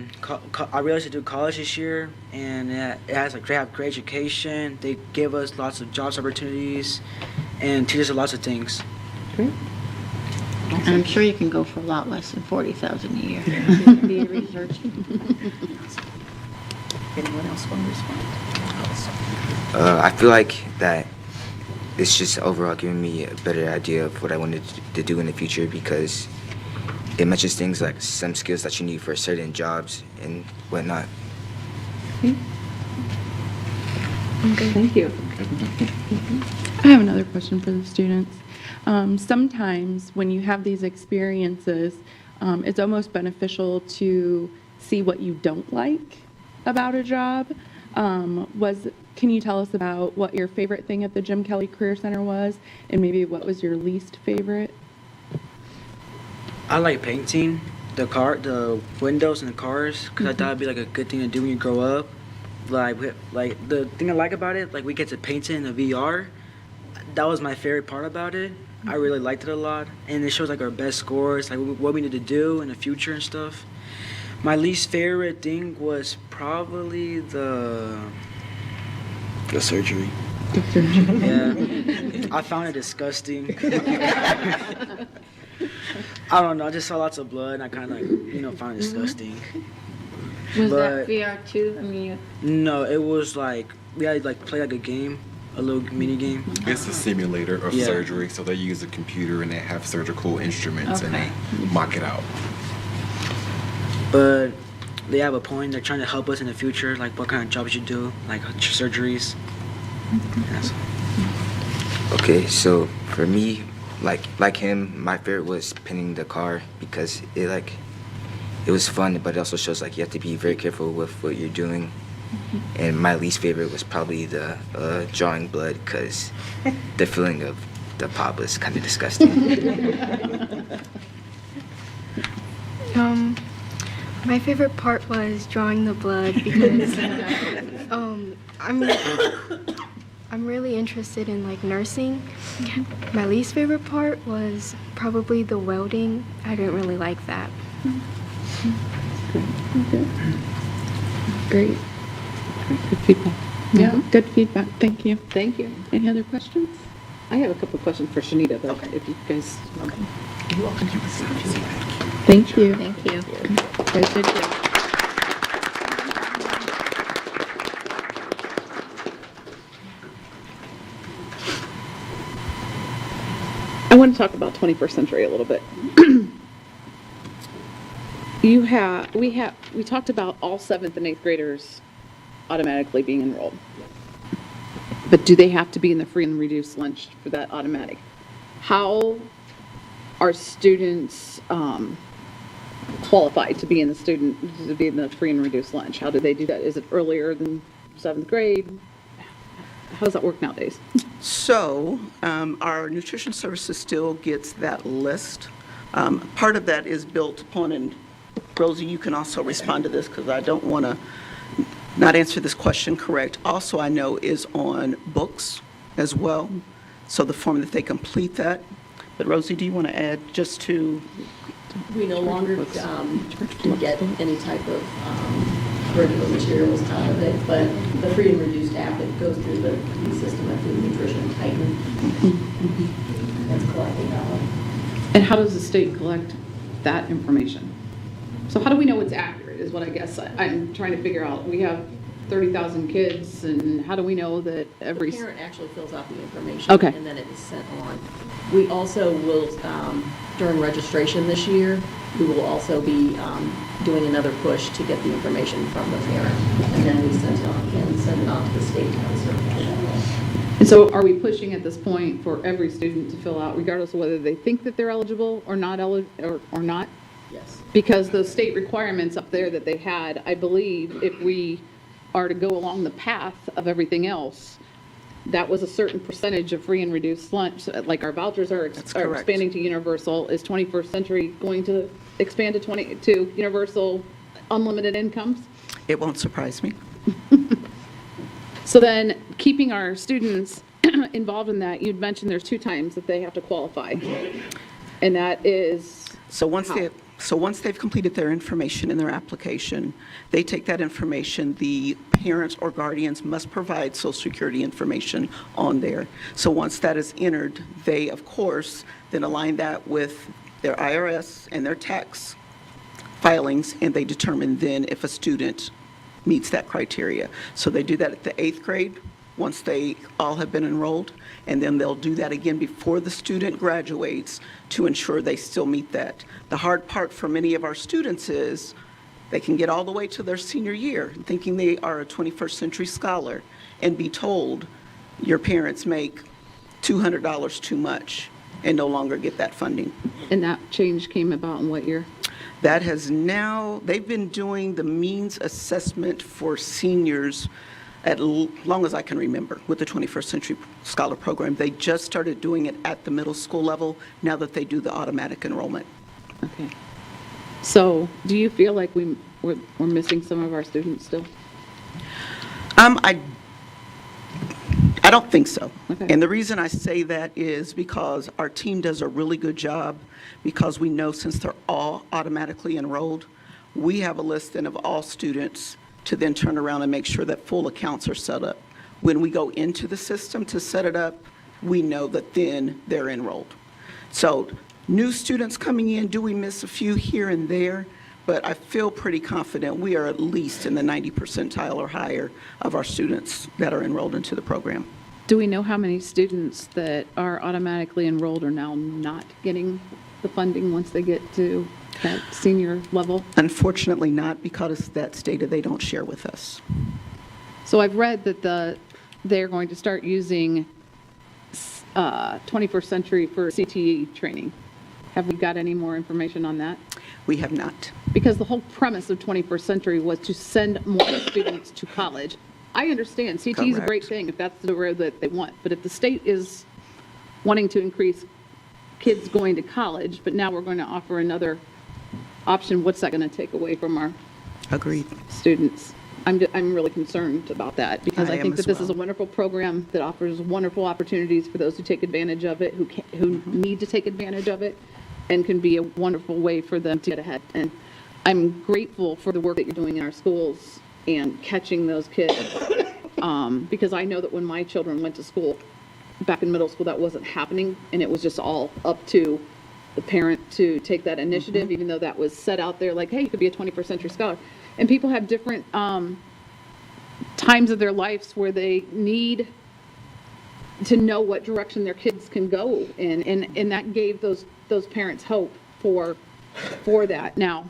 [SPEAKER 5] I realized to do college this year, and it has like they have great education. They give us lots of jobs opportunities, and teach us lots of things.
[SPEAKER 15] Great. And I'm sure you can go for a lot less than $40,000 a year. Be a researcher.
[SPEAKER 17] Anyone else want to respond?
[SPEAKER 6] I feel like that it's just overall giving me a better idea of what I wanted to do in the future because it mentions things like some skills that you need for certain jobs and whatnot.
[SPEAKER 8] Okay. Thank you. I have another question for the students. Sometimes when you have these experiences, it's almost beneficial to see what you don't like about a job. Can you tell us about what your favorite thing at the Jim Kelly Career Center was, and maybe what was your least favorite?
[SPEAKER 5] I like painting the windows and the cars because I thought it'd be like a good thing to do when you grow up. Like the thing I like about it, like we get to paint it in the VR. That was my favorite part about it. I really liked it a lot, and it shows like our best scores, like what we need to do in the future and stuff. My least favorite thing was probably the surgery. Yeah, I found it disgusting. I don't know. I just saw lots of blood, and I kind of like found it disgusting.
[SPEAKER 15] Was that VR too? I mean,
[SPEAKER 5] no, it was like we had like play like a game. A little mini game.
[SPEAKER 2] It's a simulator of surgery, so they use a computer and they have surgical instruments and they mock it out.
[SPEAKER 5] But they have a point. They're trying to help us in the future, like what kind of jobs you do, like surgeries.
[SPEAKER 6] Okay, so for me, like him, my favorite was painting the car because it was fun, but it also shows like you have to be very careful with what you're doing. And my least favorite was probably the drawing blood because the feeling of the pop was kind of disgusting.
[SPEAKER 4] My favorite part was drawing the blood because I'm really interested in like nursing. My least favorite part was probably the welding. I didn't really like that.
[SPEAKER 8] Okay. Great. Good feedback. Yeah, good feedback. Thank you.
[SPEAKER 10] Thank you.
[SPEAKER 8] Any other questions?
[SPEAKER 10] I have a couple of questions for Shanita, but if you guys. Okay.
[SPEAKER 17] You're welcome.
[SPEAKER 8] Thank you.
[SPEAKER 15] Thank you.
[SPEAKER 8] Guys did good.
[SPEAKER 10] I want to talk about 21st century a little bit. We talked about all 7th and 8th graders automatically being enrolled. But do they have to be in the free and reduced lunch for that automatic? How are students qualified to be in the free and reduced lunch? How do they do that? Is it earlier than 7th grade? How does that work nowadays?
[SPEAKER 18] So our nutrition services still gets that list. Part of that is built upon, and Rosie, you can also respond to this because I don't want to not answer this question correct. Also, I know is on books as well, so the form that they complete that. But Rosie, do you want to add just to?
[SPEAKER 7] We no longer get any type of curriculum materials out of it, but the free and reduced app, it goes through the system of Food Nutrition Titan. That's collecting that one.
[SPEAKER 10] And how does the state collect that information? So how do we know it's accurate is what I guess I'm trying to figure out. We have 30,000 kids, and how do we know that every...
[SPEAKER 7] The parent actually fills out the information,
[SPEAKER 10] okay,
[SPEAKER 7] and then it is sent on. We also will, during registration this year, we will also be doing another push to get the information from the parent, and then we send it on to the state to have it certified that way.
[SPEAKER 10] And so are we pushing at this point for every student to fill out, regardless of whether they think that they're eligible or not, or not?
[SPEAKER 7] Yes.
[SPEAKER 10] Because those state requirements up there that they had, I believe if we are to go along the path of everything else, that was a certain percentage of free and reduced lunch. Like our vouchers are expanding to universal. Is 21st Century going to expand to universal unlimited incomes?
[SPEAKER 18] It won't surprise me.
[SPEAKER 10] So then, keeping our students involved in that, you'd mentioned there's 2 times that they have to qualify, and that is
[SPEAKER 18] So once
[SPEAKER 10] how?
[SPEAKER 18] once they've completed their information in their application, they take that information, the parents or guardians must provide Social Security information on there. So once that is entered, they, of course, then align that with their IRS and their tax filings, and they determine then if a student meets that criteria. So they do that at the 8th grade, once they all have been enrolled, and then they'll do that again before the student graduates to ensure they still meet that. The hard part for many of our students is they can get all the way to their senior year thinking they are a 21st Century Scholar and be told your parents make $200 too much and no longer get that funding.
[SPEAKER 10] And that change came about in what year?
[SPEAKER 18] That has now, they've been doing the means assessment for seniors as long as I can remember with the 21st Century Scholar Program. They just started doing it at the middle school level now that they do the automatic enrollment.
[SPEAKER 10] Okay. So do you feel like we're missing some of our students still?
[SPEAKER 18] I don't think so.
[SPEAKER 10] Okay.
[SPEAKER 18] And the reason I say that is because our team does a really good job, because we know since they're all automatically enrolled, we have a list then of all students to then turn around and make sure that full accounts are set up. When we go into the system to set it up, we know that then they're enrolled. So new students coming in, do we miss a few here and there? But I feel pretty confident we are at least in the 90th percentile or higher of our students that are enrolled into the program.
[SPEAKER 10] Do we know how many students that are automatically enrolled are now not getting the funding once they get to that senior level?
[SPEAKER 18] Unfortunately not, because that's data they don't share with us.
[SPEAKER 10] So I've read that they're going to start using 21st Century for CTE training. Have we got any more information on that?
[SPEAKER 18] We have not.
[SPEAKER 10] Because the whole premise of 21st Century was to send more students to college. I understand CTE is a great thing if that's the road that they want, but if the state is wanting to increase kids going to college, but now we're going to offer another option, what's that going to take away from our students? I'm really concerned about that, because I think that this is a wonderful program that offers wonderful opportunities for those who take advantage of it, who need to take advantage of it, and can be a wonderful way for them to get ahead. And I'm grateful for the work that you're doing in our schools and catching those kids, because I know that when my children went to school, back in middle school, that wasn't happening, and it was just all up to the parent to take that initiative, even though that was set out there like, hey, you could be a 21st Century Scholar. And people have different times of their lives where they need to know what direction their kids can go in, and that gave those parents hope for that. Now,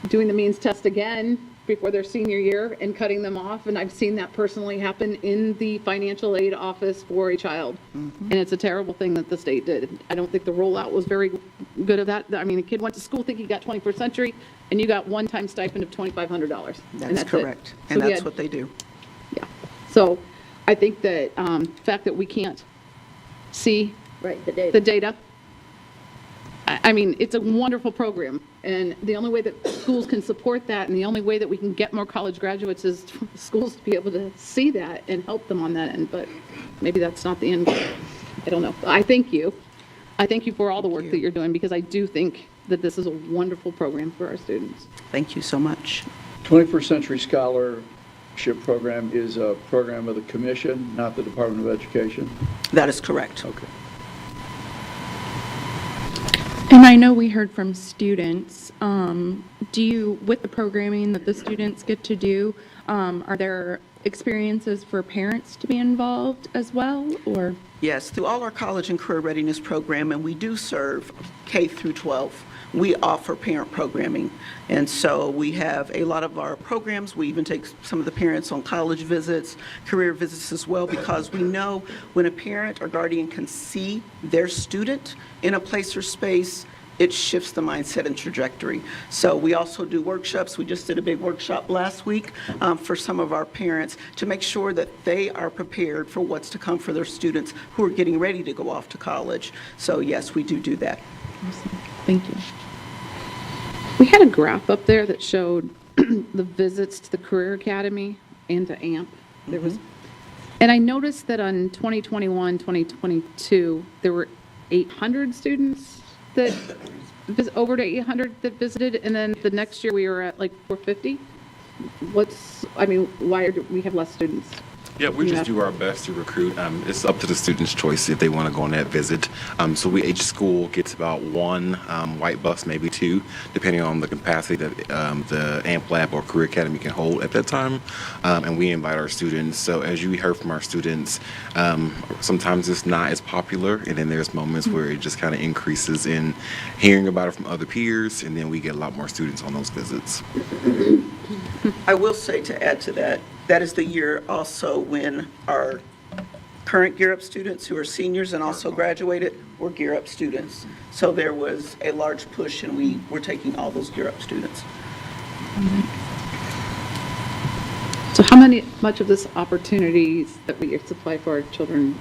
[SPEAKER 10] doing the means test again before their senior year and cutting them off, and I've seen that personally happen in the financial aid office for a child, and it's a terrible thing that the state did. I don't think the rollout was very good of that. I mean, a kid went to school thinking he got 21st Century, and you got one-time stipend of $2,500.
[SPEAKER 18] That's correct, and that's what they do.
[SPEAKER 10] Yeah. So I think that the fact that we can't see the data, I mean, it's a wonderful program, and the only way that schools can support that, and the only way that we can get more college graduates is for schools to be able to see that and help them on that end, but maybe that's not the end goal. I don't know. I thank you. I thank you for all the work that you're doing, because I do think that this is a wonderful program for our students.
[SPEAKER 18] Thank you so much.
[SPEAKER 9] 21st Century Scholarship Program is a program of the Commission, not the Department of Education?
[SPEAKER 18] That is correct.
[SPEAKER 9] Okay.
[SPEAKER 8] And I know we heard from students. Do you, with the programming that the students get to do, are there experiences for parents to be involved as well, or?
[SPEAKER 18] Yes, through all our college and career readiness program, and we do serve K through 12. We offer parent programming, and so we have a lot of our programs. We even take some of the parents on college visits, career visits as well, because we know when a parent or guardian can see their student in a place or space, it shifts the mindset and trajectory. So we also do workshops. We just did a big workshop last week for some of our parents to make sure that they are prepared for what's to come for their students who are getting ready to go off to college. So yes, we do that.
[SPEAKER 8] Awesome. Thank you. We had a graph up there that showed the visits to the Career Academy and to AMP. There was, and I noticed that on 2021, 2022, there were 800 students that over to 800 that visited, and then the next year we were at like 450. Why do we have less students?
[SPEAKER 2] Yeah, we just do our best to recruit. It's up to the student's choice if they want to go on that visit. So each school gets about one white bus, maybe two, depending on the capacity that the AMP Lab or Career Academy can hold at that time. And we invite our students. So as you heard from our students, sometimes it's not as popular, and then there's moments where it just kind of increases in hearing about it from other peers, and then we get a lot more students on those visits.
[SPEAKER 18] I will say, to add to that, that is the year also when our current Gear Up students who are seniors and also graduated were Gear Up students. So there was a large push, and we were taking all those Gear Up students.
[SPEAKER 8] So much of this opportunities that we supply for our children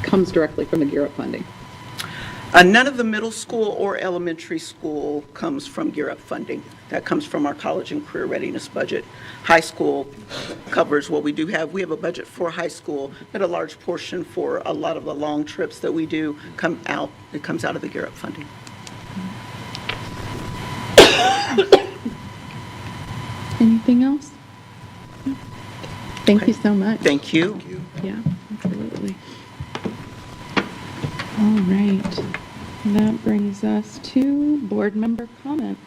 [SPEAKER 8] comes directly from the Gear Up funding?
[SPEAKER 18] None of the middle school or elementary school comes from Gear Up funding. That comes from our college and career readiness budget. High school covers what we do have. We have a budget for high school, but a large portion for a lot of the long trips that we do comes out of the Gear Up funding.
[SPEAKER 8] Anything else? Thank you so much.
[SPEAKER 18] Thank you.
[SPEAKER 8] Yeah, absolutely. All right. That brings us to board member comments.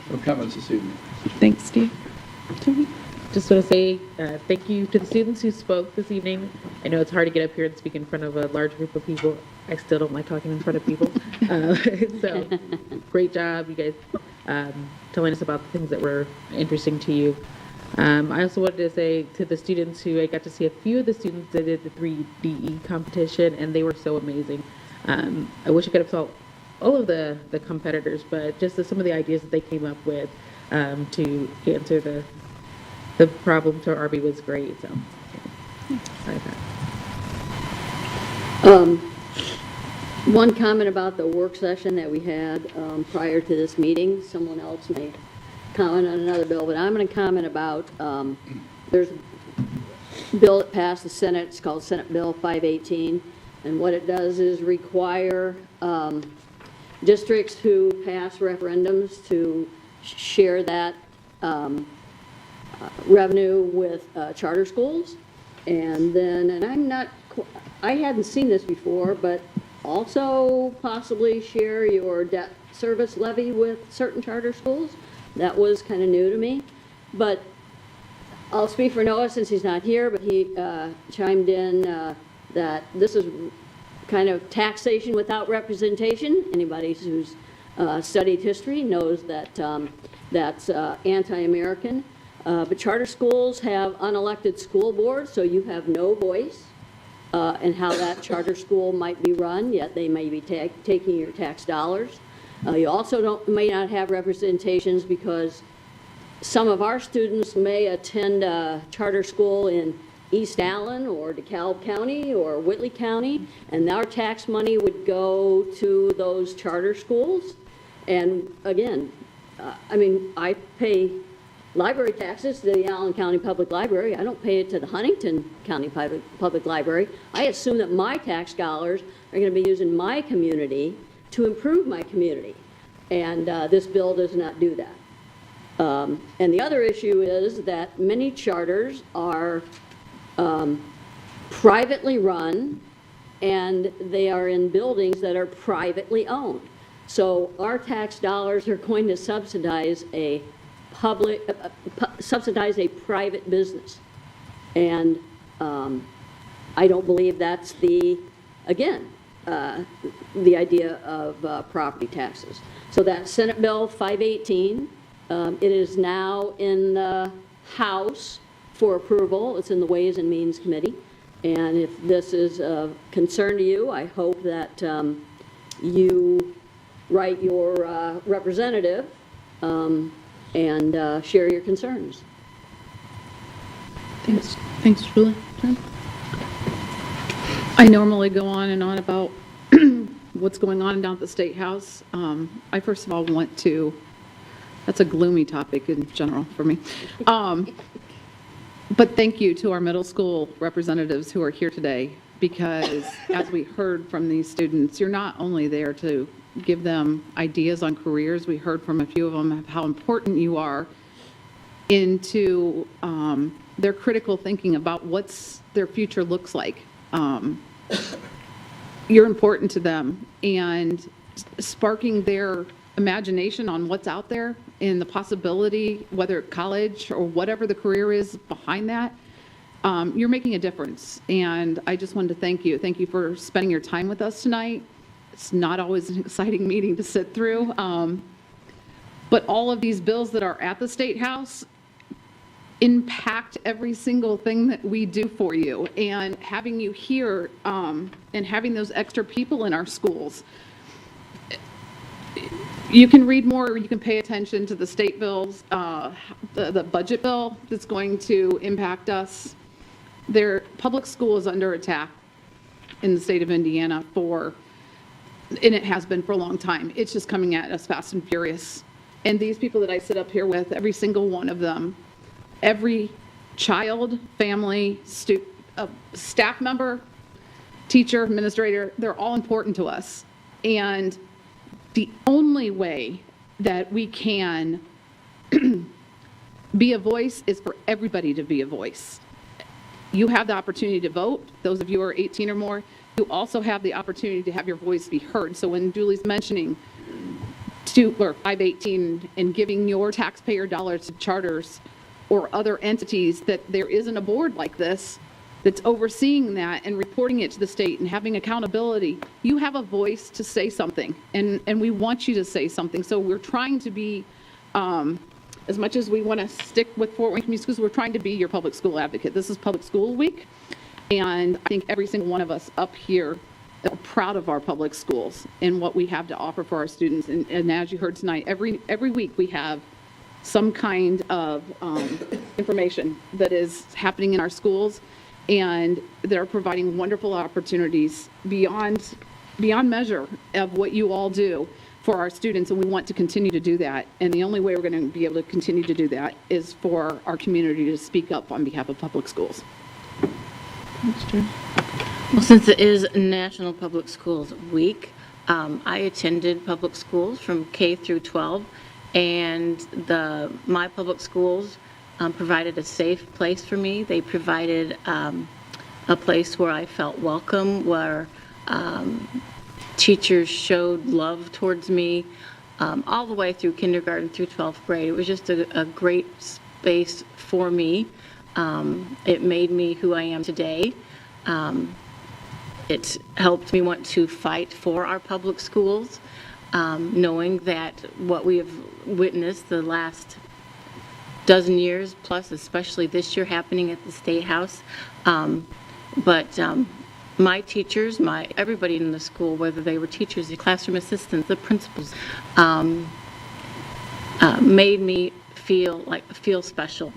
[SPEAKER 9] No comments this evening.
[SPEAKER 8] Thanks, Steve. Tony?
[SPEAKER 17] Just want to say thank you to the students who spoke this evening. I know it's hard to get up here and speak in front of a large group of people. I still don't like talking in front of people. So great job, you guys, telling us about the things that were interesting to you. I also wanted to say to the students who I got to see a few of the students that did the 3DE competition, and they were so amazing. I wish I could have saw all of the competitors, but just some of the ideas that they came up with to answer the problem to RB was great. So, sorry about that.
[SPEAKER 11] One comment about the work session that we had prior to this meeting. Someone else may comment on another bill, but I'm going to comment about there's a bill that passed the Senate. It's called Senate Bill 518, and what it does is require districts who pass referendums to share that revenue with charter schools, and I hadn't seen this before, but also possibly share your debt service levy with certain charter schools. That was kind of new to me, but I'll speak for Noah since he's not here, but he chimed in that this is kind of taxation without representation. Anybody who's studied history knows that that's anti-American. But charter schools have unelected school boards, so you have no voice in how that charter school might be run, yet they may be taking your tax dollars. You also may not have representations because some of our students may attend a charter school in East Allen or DeKalb County or Whitley County, and our tax money would go to those charter schools. And again, I pay library taxes to the Allen County Public Library. I don't pay it to the Huntington County Public Library. I assume that my tax dollars are going to be used in my community to improve my community. And this bill does not do that. And the other issue is that many charters are privately run, and they are in buildings that are privately owned. So our tax dollars are going to subsidize a private business. And I don't believe that's the idea of property taxes. So that's Senate Bill 518. It is now in the House for approval. It's in the Ways and Means Committee. And if this is of concern to you, I hope that you write your representative and share your concerns.
[SPEAKER 8] Thanks, Julie. Jen?
[SPEAKER 10] I normally go on and on about what's going on down at the State House. I first of all want to, that's a gloomy topic in general for me. But thank you to our middle school representatives who are here today, because as we heard from these students, you're not only there to give them ideas on careers. We heard from a few of them of how important you are into their critical thinking about what's their future looks like. You're important to them, and sparking their imagination on what's out there and the possibility, whether college or whatever the career is behind that, you're making a difference. And I just wanted to thank you. Thank you for spending your time with us tonight. It's not always an exciting meeting to sit through, but all of these bills that are at the State House impact every single thing that we do for you. And having you here and having those extra people in our schools, you can read more, or you can pay attention to the state bills, the budget bill that's going to impact us. Their public school is under attack in the state of Indiana and it has been for a long time. It's just coming at us fast and furious. And these people that I sit up here with, every single one of them, every child, family, staff member, teacher, administrator, they're all important to us. And the only way that we can be a voice is for everybody to be a voice. You have the opportunity to vote. Those of you who are 18 or more, you also have the opportunity to have your voice be heard. So when Julie's mentioning 518 and giving your taxpayer dollars to charters or other entities, that there isn't a board like this that's overseeing that and reporting it to the state and having accountability, you have a voice to say something, and we want you to say something. So we're trying to be, as much as we want to stick with Fort Wayne Community Schools, we're trying to be your public school advocate. This is Public School Week, and I think every single one of us up here are proud of our public schools and what we have to offer for our students. And as you heard tonight, every week we have some kind of information that is happening in our schools, and they're providing wonderful opportunities beyond measure of what you all do for our students, and we want to continue to do that. And the only way we're going to be able to continue to do that is for our community to speak up on behalf of public schools.
[SPEAKER 15] Well, since it is National Public Schools Week, I attended public schools from K through 12, and my public schools provided a safe place for me. They provided a place where I felt welcome, where teachers showed love towards me all the way through kindergarten through 12th grade. It was just a great space for me. It made me who I am today. It helped me want to fight for our public schools, knowing that what we have witnessed the last dozen years plus, especially this year happening at the State House. But my teachers, everybody in the school, whether they were teachers, the classroom assistants, the principals, made me feel special.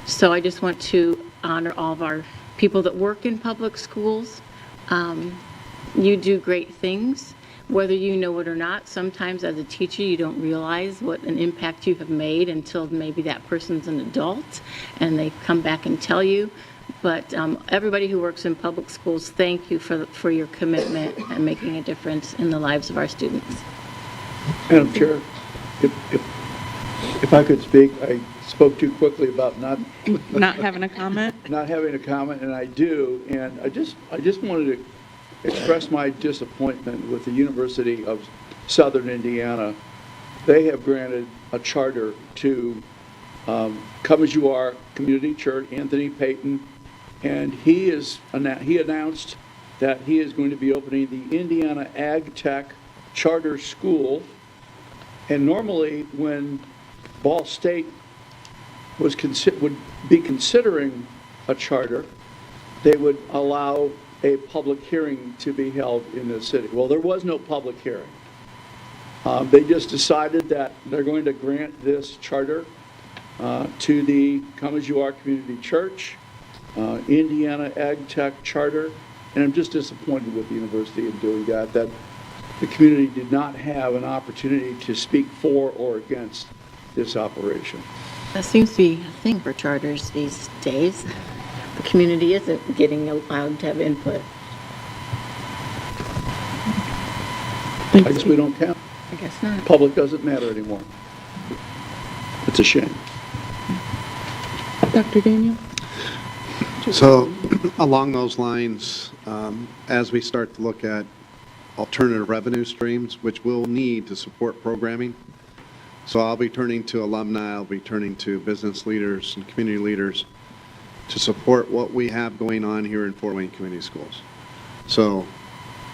[SPEAKER 15] So I just want to honor all of our people that work in public schools. You do great things, whether you know it or not. Sometimes as a teacher, you don't realize what an impact you have made until maybe that person's an adult and they come back and tell you. But everybody who works in public schools, thank you for your commitment and making a difference in the lives of our students.
[SPEAKER 9] Madam Chair, if I could speak, I spoke too quickly about not
[SPEAKER 8] having a comment.
[SPEAKER 9] Not having a comment, and I do. And I just wanted to express my disappointment with the University of Southern Indiana. They have granted a charter to Come As You Are Community Church, Anthony Payton, and he announced that he is going to be opening the Indiana Ag Tech Charter School. And normally, when Ball State would be considering a charter, they would allow a public hearing to be held in the city. Well, there was no public hearing. They just decided that they're going to grant this charter to the Come As You Are Community Church, Indiana Ag Tech Charter, and I'm just disappointed with the university in doing that the community did not have an opportunity to speak for or against this operation.
[SPEAKER 12] That seems to be a thing for charters these days. The community isn't getting allowed to have input.
[SPEAKER 9] I guess we don't count.
[SPEAKER 12] I guess not.
[SPEAKER 9] Public doesn't matter anymore. It's a shame.
[SPEAKER 8] Dr. Daniel?
[SPEAKER 13] So along those lines, as we start to look at alternative revenue streams, which we'll need to support programming, so I'll be turning to alumni, I'll be turning to business leaders and community leaders to support what we have going on here in Fort Wayne Community Schools. So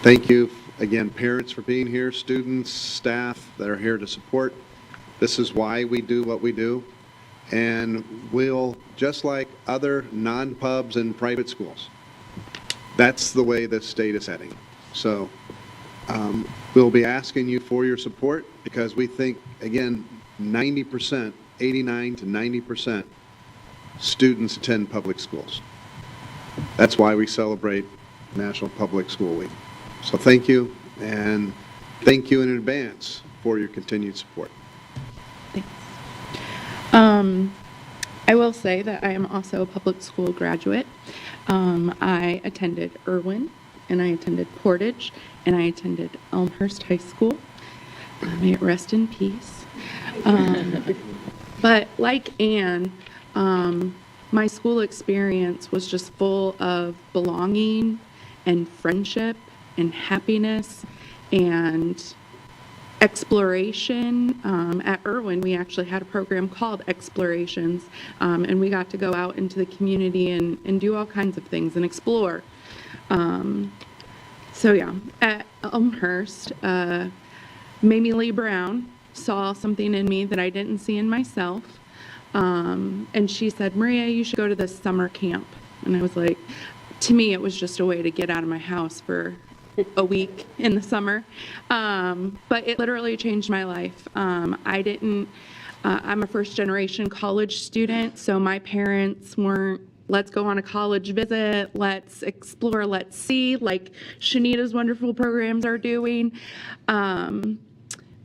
[SPEAKER 13] thank you again, parents, for being here, students, staff that are here to support. This is why we do what we do. And we'll, just like other non-pubs and private schools, that's the way the state is heading. So we'll be asking you for your support because we think, again, 90%, 89 to 90% students attend public schools. That's why we celebrate National Public School Week. So thank you, and thank you in advance for your continued support.
[SPEAKER 8] I will say that I am also a public school graduate. I attended Irwin, and I attended Portage, and I attended Elmhurst High School. May it rest in peace. But like Anne, my school experience was just full of belonging and friendship and happiness and exploration. At Irwin, we actually had a program called Explorations, and we got to go out into the community and do all kinds of things and explore. So yeah, at Elmhurst, Mamie Lee Brown saw something in me that I didn't see in myself, and she said, "Maria, you should go to this summer camp." And I was like, to me, it was just a way to get out of my house for a week in the summer, but it literally changed my life. I'm a first-generation college student, so my parents weren't, let's go on a college visit, let's explore, let's see, like Shanita's wonderful programs are doing.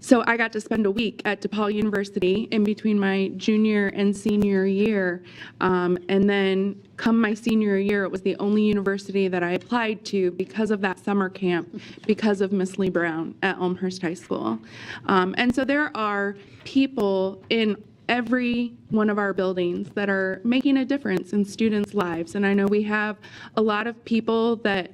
[SPEAKER 8] So I got to spend a week at DePaul University in between my junior and senior year. And then come my senior year, it was the only university that I applied to because of that summer camp, because of Miss Lee Brown at Elmhurst High School. And so there are people in every one of our buildings that are making a difference in students' lives. And I know we have a lot of people that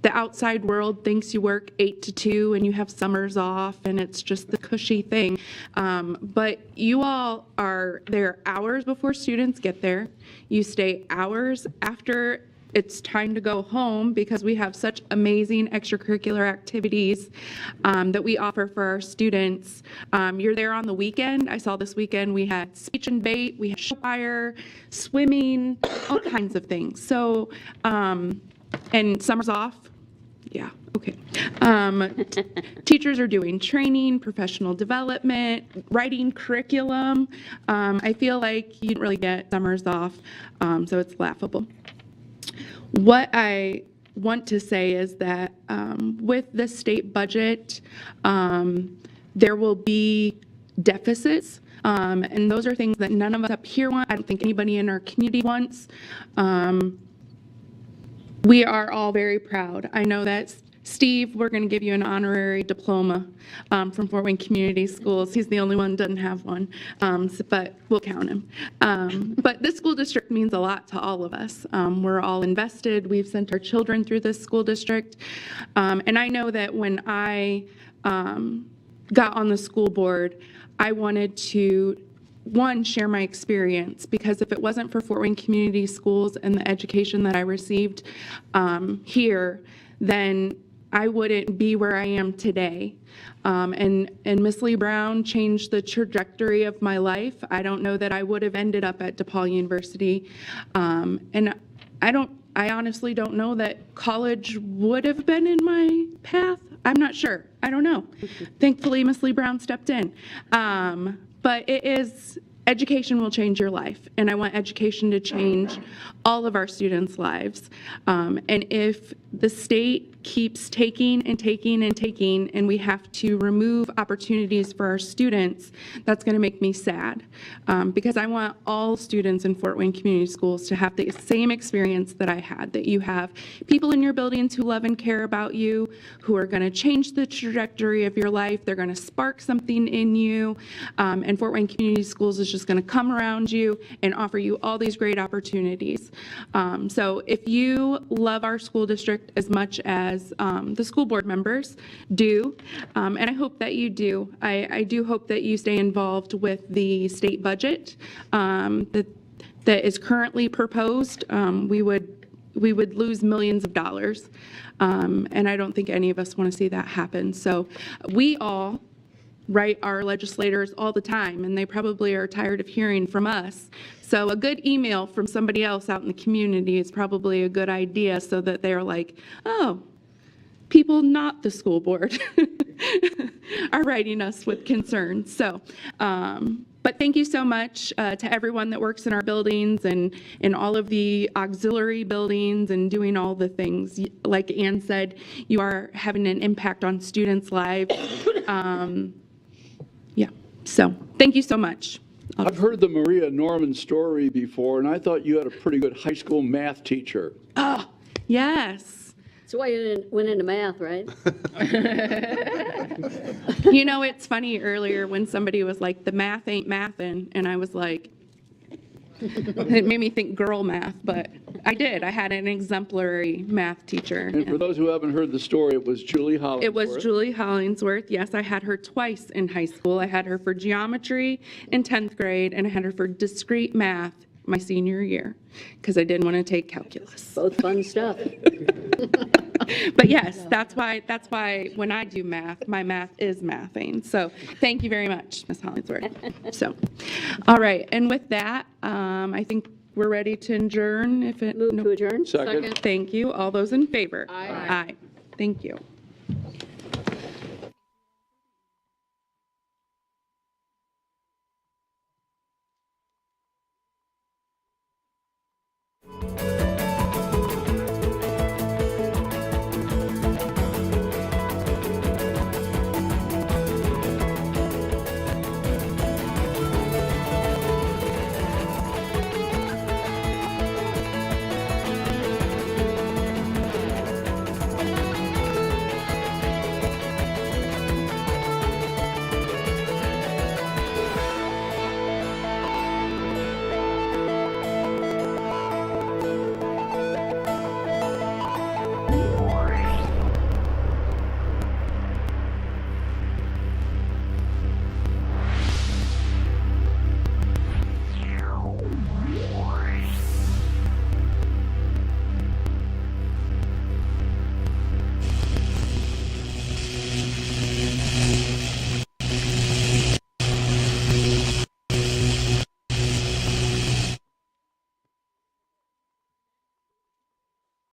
[SPEAKER 8] the outside world thinks you work 8 to 2 and you have summers off and it's just the cushy thing. But you all are there hours before students get there. You stay hours after it's time to go home because we have such amazing extracurricular activities that we offer for our students. You're there on the weekend. I saw this weekend we had speech and debate, we had fire, swimming, all kinds of things. So, and summer's off. Yeah, okay. Teachers are doing training, professional development, writing curriculum. I feel like you didn't really get summers off, so it's laughable. What I want to say is that with the state budget, there will be deficits, and those are things that none of us up here want. I don't think anybody in our community wants. We are all very proud. I know that Steve, we're going to give you an honorary diploma from Fort Wayne Community Schools. He's the only one who doesn't have one, but we'll count him. But this school district means a lot to all of us. We're all invested. We've sent our children through this school district. And I know that when I got on the school board, I wanted to share my experience, because if it wasn't for Fort Wayne Community Schools and the education that I received here, then I wouldn't be where I am today. And Miss Lee Brown changed the trajectory of my life. I don't know that I would have ended up at DePaul University. And I honestly don't know that college would have been in my path. I'm not sure. I don't know. Thankfully, Miss Lee Brown stepped in. But education will change your life, and I want education to change all of our students' lives. And if the state keeps taking and taking and taking, and we have to remove opportunities for our students, that's going to make me sad. Because I want all students in Fort Wayne Community Schools to have the same experience that I had, that you have people in your buildings who love and care about you, who are going to change the trajectory of your life. They're going to spark something in you. And Fort Wayne Community Schools is just going to come around you and offer you all these great opportunities. So if you love our school district as much as the school board members do, and I hope that you do, I do hope that you stay involved with the state budget that is currently proposed. We would lose millions of dollars, and I don't think any of us want to see that happen. So we all write our legislators all the time, and they probably are tired of hearing from us. So a good email from somebody else out in the community is probably a good idea, so that they're like, oh, people not the school board are writing us with concerns. So, but thank you so much to everyone that works in our buildings and in all of the auxiliary buildings and doing all the things. Like Ann said, you are having an impact on students' lives. Yeah, so thank you so much.
[SPEAKER 9] I've heard the Maria Norman story before, and I thought you had a pretty good high school math teacher.
[SPEAKER 8] Oh, yes.
[SPEAKER 11] That's why you went into math, right?
[SPEAKER 8] You know, it's funny earlier when somebody was like, the math ain't mathin', and I was like, it made me think girl math, but I did. I had an exemplary math teacher.
[SPEAKER 9] And for those who haven't heard the story, it was Julie Hollingsworth.
[SPEAKER 8] It was Julie Hollingsworth. Yes, I had her twice in high school. I had her for geometry in 10th grade, and I had her for discrete math my senior year because I didn't want to take calculus.
[SPEAKER 11] Both fun stuff.
[SPEAKER 8] But yes, that's why when I do math, my math is mathing. So thank you very much, Ms. Hollingsworth. So, all right, and with that, I think we're ready to adjourn.
[SPEAKER 11] Move to adjourn.
[SPEAKER 9] Second.
[SPEAKER 8] Thank you. All those in favor?
[SPEAKER 10] Aye.
[SPEAKER 8] Aye. Thank you.